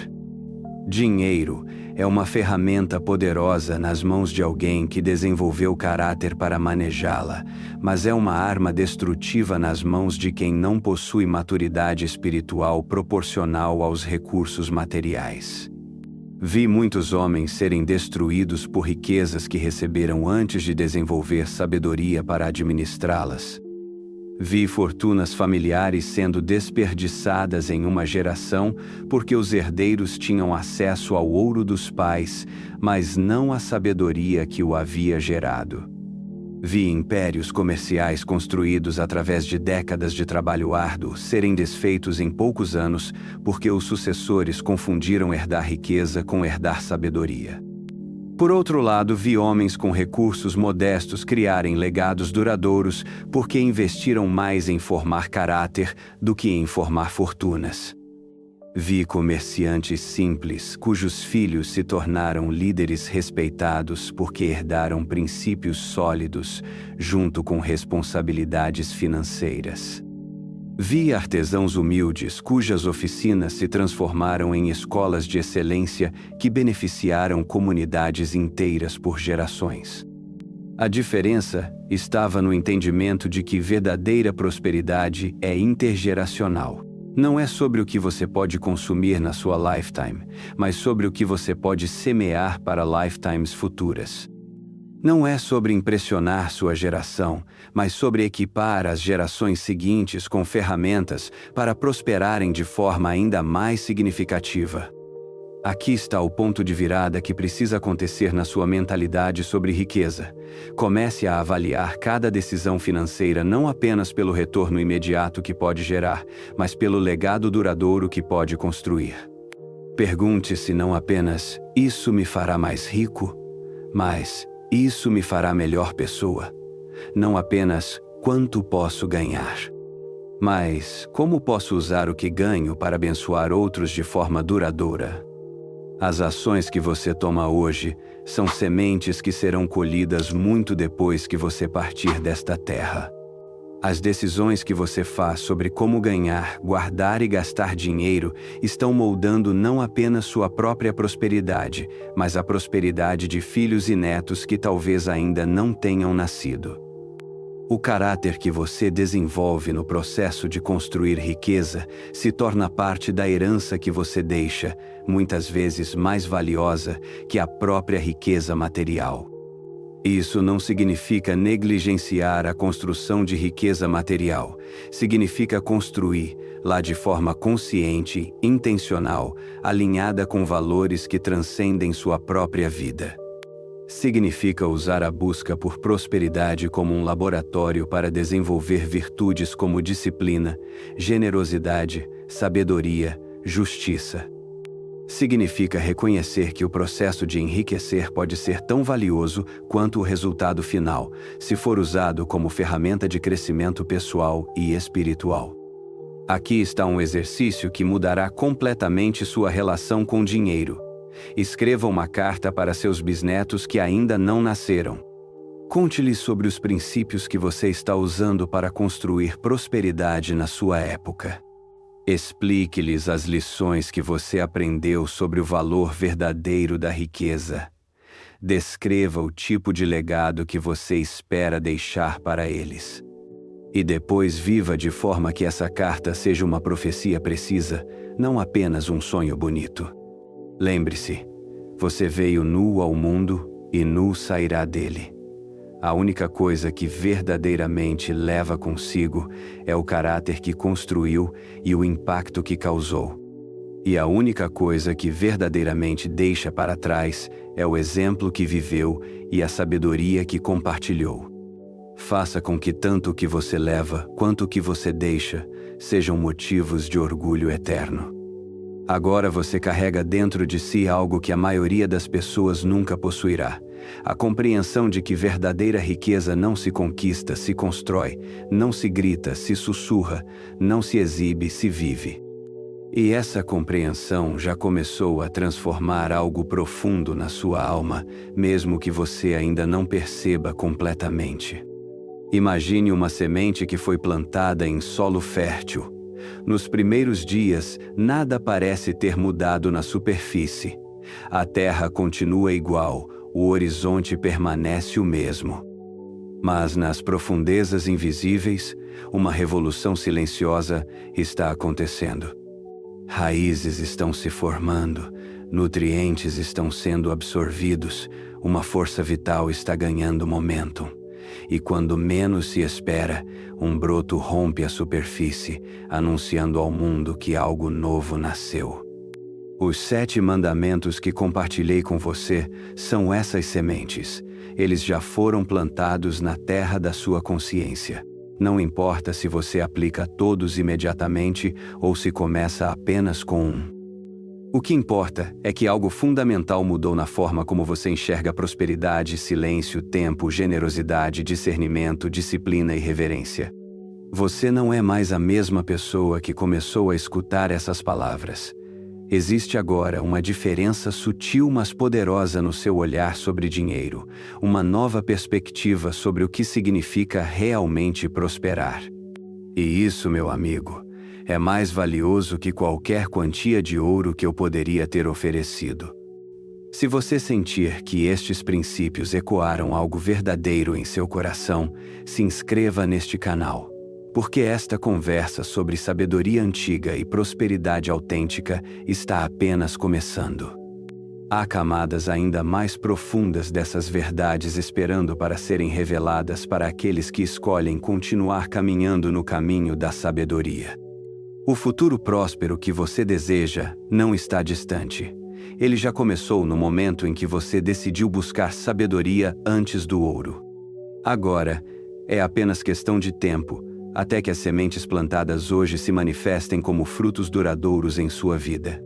[SPEAKER 1] Dinheiro é uma ferramenta poderosa nas mãos de alguém que desenvolveu caráter para manejá-la, mas é uma arma destrutiva nas mãos de quem não possui maturidade espiritual proporcional aos recursos materiais. Vi muitos homens serem destruídos por riquezas que receberam antes de desenvolver sabedoria para administrá-las. Vi fortunas familiares sendo desperdiçadas em uma geração porque os herdeiros tinham acesso ao ouro dos pais, mas não à sabedoria que o havia gerado. Vi impérios comerciais construídos através de décadas de trabalho árduo serem desfeitos em poucos anos porque os sucessores confundiram herdar riqueza com herdar sabedoria. Por outro lado, vi homens com recursos modestos criarem legados duradouros porque investiram mais em formar caráter do que em formar fortunas. Vi comerciantes simples cujos filhos se tornaram líderes respeitados porque herdaram princípios sólidos junto com responsabilidades financeiras. Vi artesãos humildes cujas oficinas se transformaram em escolas de excelência que beneficiaram comunidades inteiras por gerações. A diferença estava no entendimento de que verdadeira prosperidade é intergeracional. Não é sobre o que você pode consumir na sua lifetime, mas sobre o que você pode semear para lifetimes futuras. Não é sobre impressionar sua geração, mas sobre equipar as gerações seguintes com ferramentas para prosperarem de forma ainda mais significativa. Aqui está o ponto de virada que precisa acontecer na sua mentalidade sobre riqueza. Comece a avaliar cada decisão financeira não apenas pelo retorno imediato que pode gerar, mas pelo legado duradouro que pode construir. Pergunte-se não apenas, isso me fará mais rico, mas isso me fará melhor pessoa. Não apenas quanto posso ganhar, mas como posso usar o que ganho para abençoar outros de forma duradoura. As ações que você toma hoje são sementes que serão colhidas muito depois que você partir desta terra. As decisões que você faz sobre como ganhar, guardar e gastar dinheiro estão moldando não apenas sua própria prosperidade, mas a prosperidade de filhos e netos que talvez ainda não tenham nascido. O caráter que você desenvolve no processo de construir riqueza se torna parte da herança que você deixa, muitas vezes mais valiosa que a própria riqueza material. Isso não significa negligenciar a construção de riqueza material. Significa construir, lá de forma consciente, intencional, alinhada com valores que transcendem sua própria vida. Significa usar a busca por prosperidade como um laboratório para desenvolver virtudes como disciplina, generosidade, sabedoria, justiça. Significa reconhecer que o processo de enriquecer pode ser tão valioso quanto o resultado final, se for usado como ferramenta de crescimento pessoal e espiritual. Aqui está um exercício que mudará completamente sua relação com dinheiro. Escreva uma carta para seus bisnetos que ainda não nasceram. Conte-lhes sobre os princípios que você está usando para construir prosperidade na sua época. Explique-lhes as lições que você aprendeu sobre o valor verdadeiro da riqueza. Descreva o tipo de legado que você espera deixar para eles. E depois viva de forma que essa carta seja uma profecia precisa, não apenas um sonho bonito. Lembre-se, você veio nu ao mundo e nu sairá dele. A única coisa que verdadeiramente leva consigo é o caráter que construiu e o impacto que causou. E a única coisa que verdadeiramente deixa para trás é o exemplo que viveu e a sabedoria que compartilhou. Faça com que tanto o que você leva quanto o que você deixa sejam motivos de orgulho eterno. Agora você carrega dentro de si algo que a maioria das pessoas nunca possuirá. A compreensão de que verdadeira riqueza não se conquista, se constrói, não se grita, se sussurra, não se exibe, se vive. E essa compreensão já começou a transformar algo profundo na sua alma, mesmo que você ainda não perceba completamente. Imagine uma semente que foi plantada em solo fértil. Nos primeiros dias, nada parece ter mudado na superfície. A terra continua igual, o horizonte permanece o mesmo. Mas nas profundezas invisíveis, uma revolução silenciosa está acontecendo. Raízes estão se formando, nutrientes estão sendo absorvidos, uma força vital está ganhando momentum. E quando menos se espera, um broto rompe a superfície, anunciando ao mundo que algo novo nasceu. Os 7 mandamentos que compartilhei com você são essas sementes. Eles já foram plantados na terra da sua consciência. Não importa se você aplica todos imediatamente ou se começa apenas com um. O que importa é que algo fundamental mudou na forma como você enxerga prosperidade, silêncio, tempo, generosidade, discernimento, disciplina e reverência. Você não é mais a mesma pessoa que começou a escutar essas palavras. Existe agora uma diferença sutil mas poderosa no seu olhar sobre dinheiro, uma nova perspectiva sobre o que significa realmente prosperar. E isso, meu amigo, é mais valioso que qualquer quantia de ouro que eu poderia ter oferecido. Se você sentir que estes princípios ecoaram algo verdadeiro em seu coração, se inscreva neste canal, porque esta conversa sobre sabedoria antiga e prosperidade autêntica está apenas começando. Há camadas ainda mais profundas dessas verdades esperando para serem reveladas para aqueles que escolhem continuar caminhando no caminho da sabedoria. O futuro próspero que você deseja não está distante. Ele já começou no momento em que você decidiu buscar sabedoria antes do ouro. Agora, é apenas questão de tempo, até que as sementes plantadas hoje se manifestem como frutos duradouros em sua vida.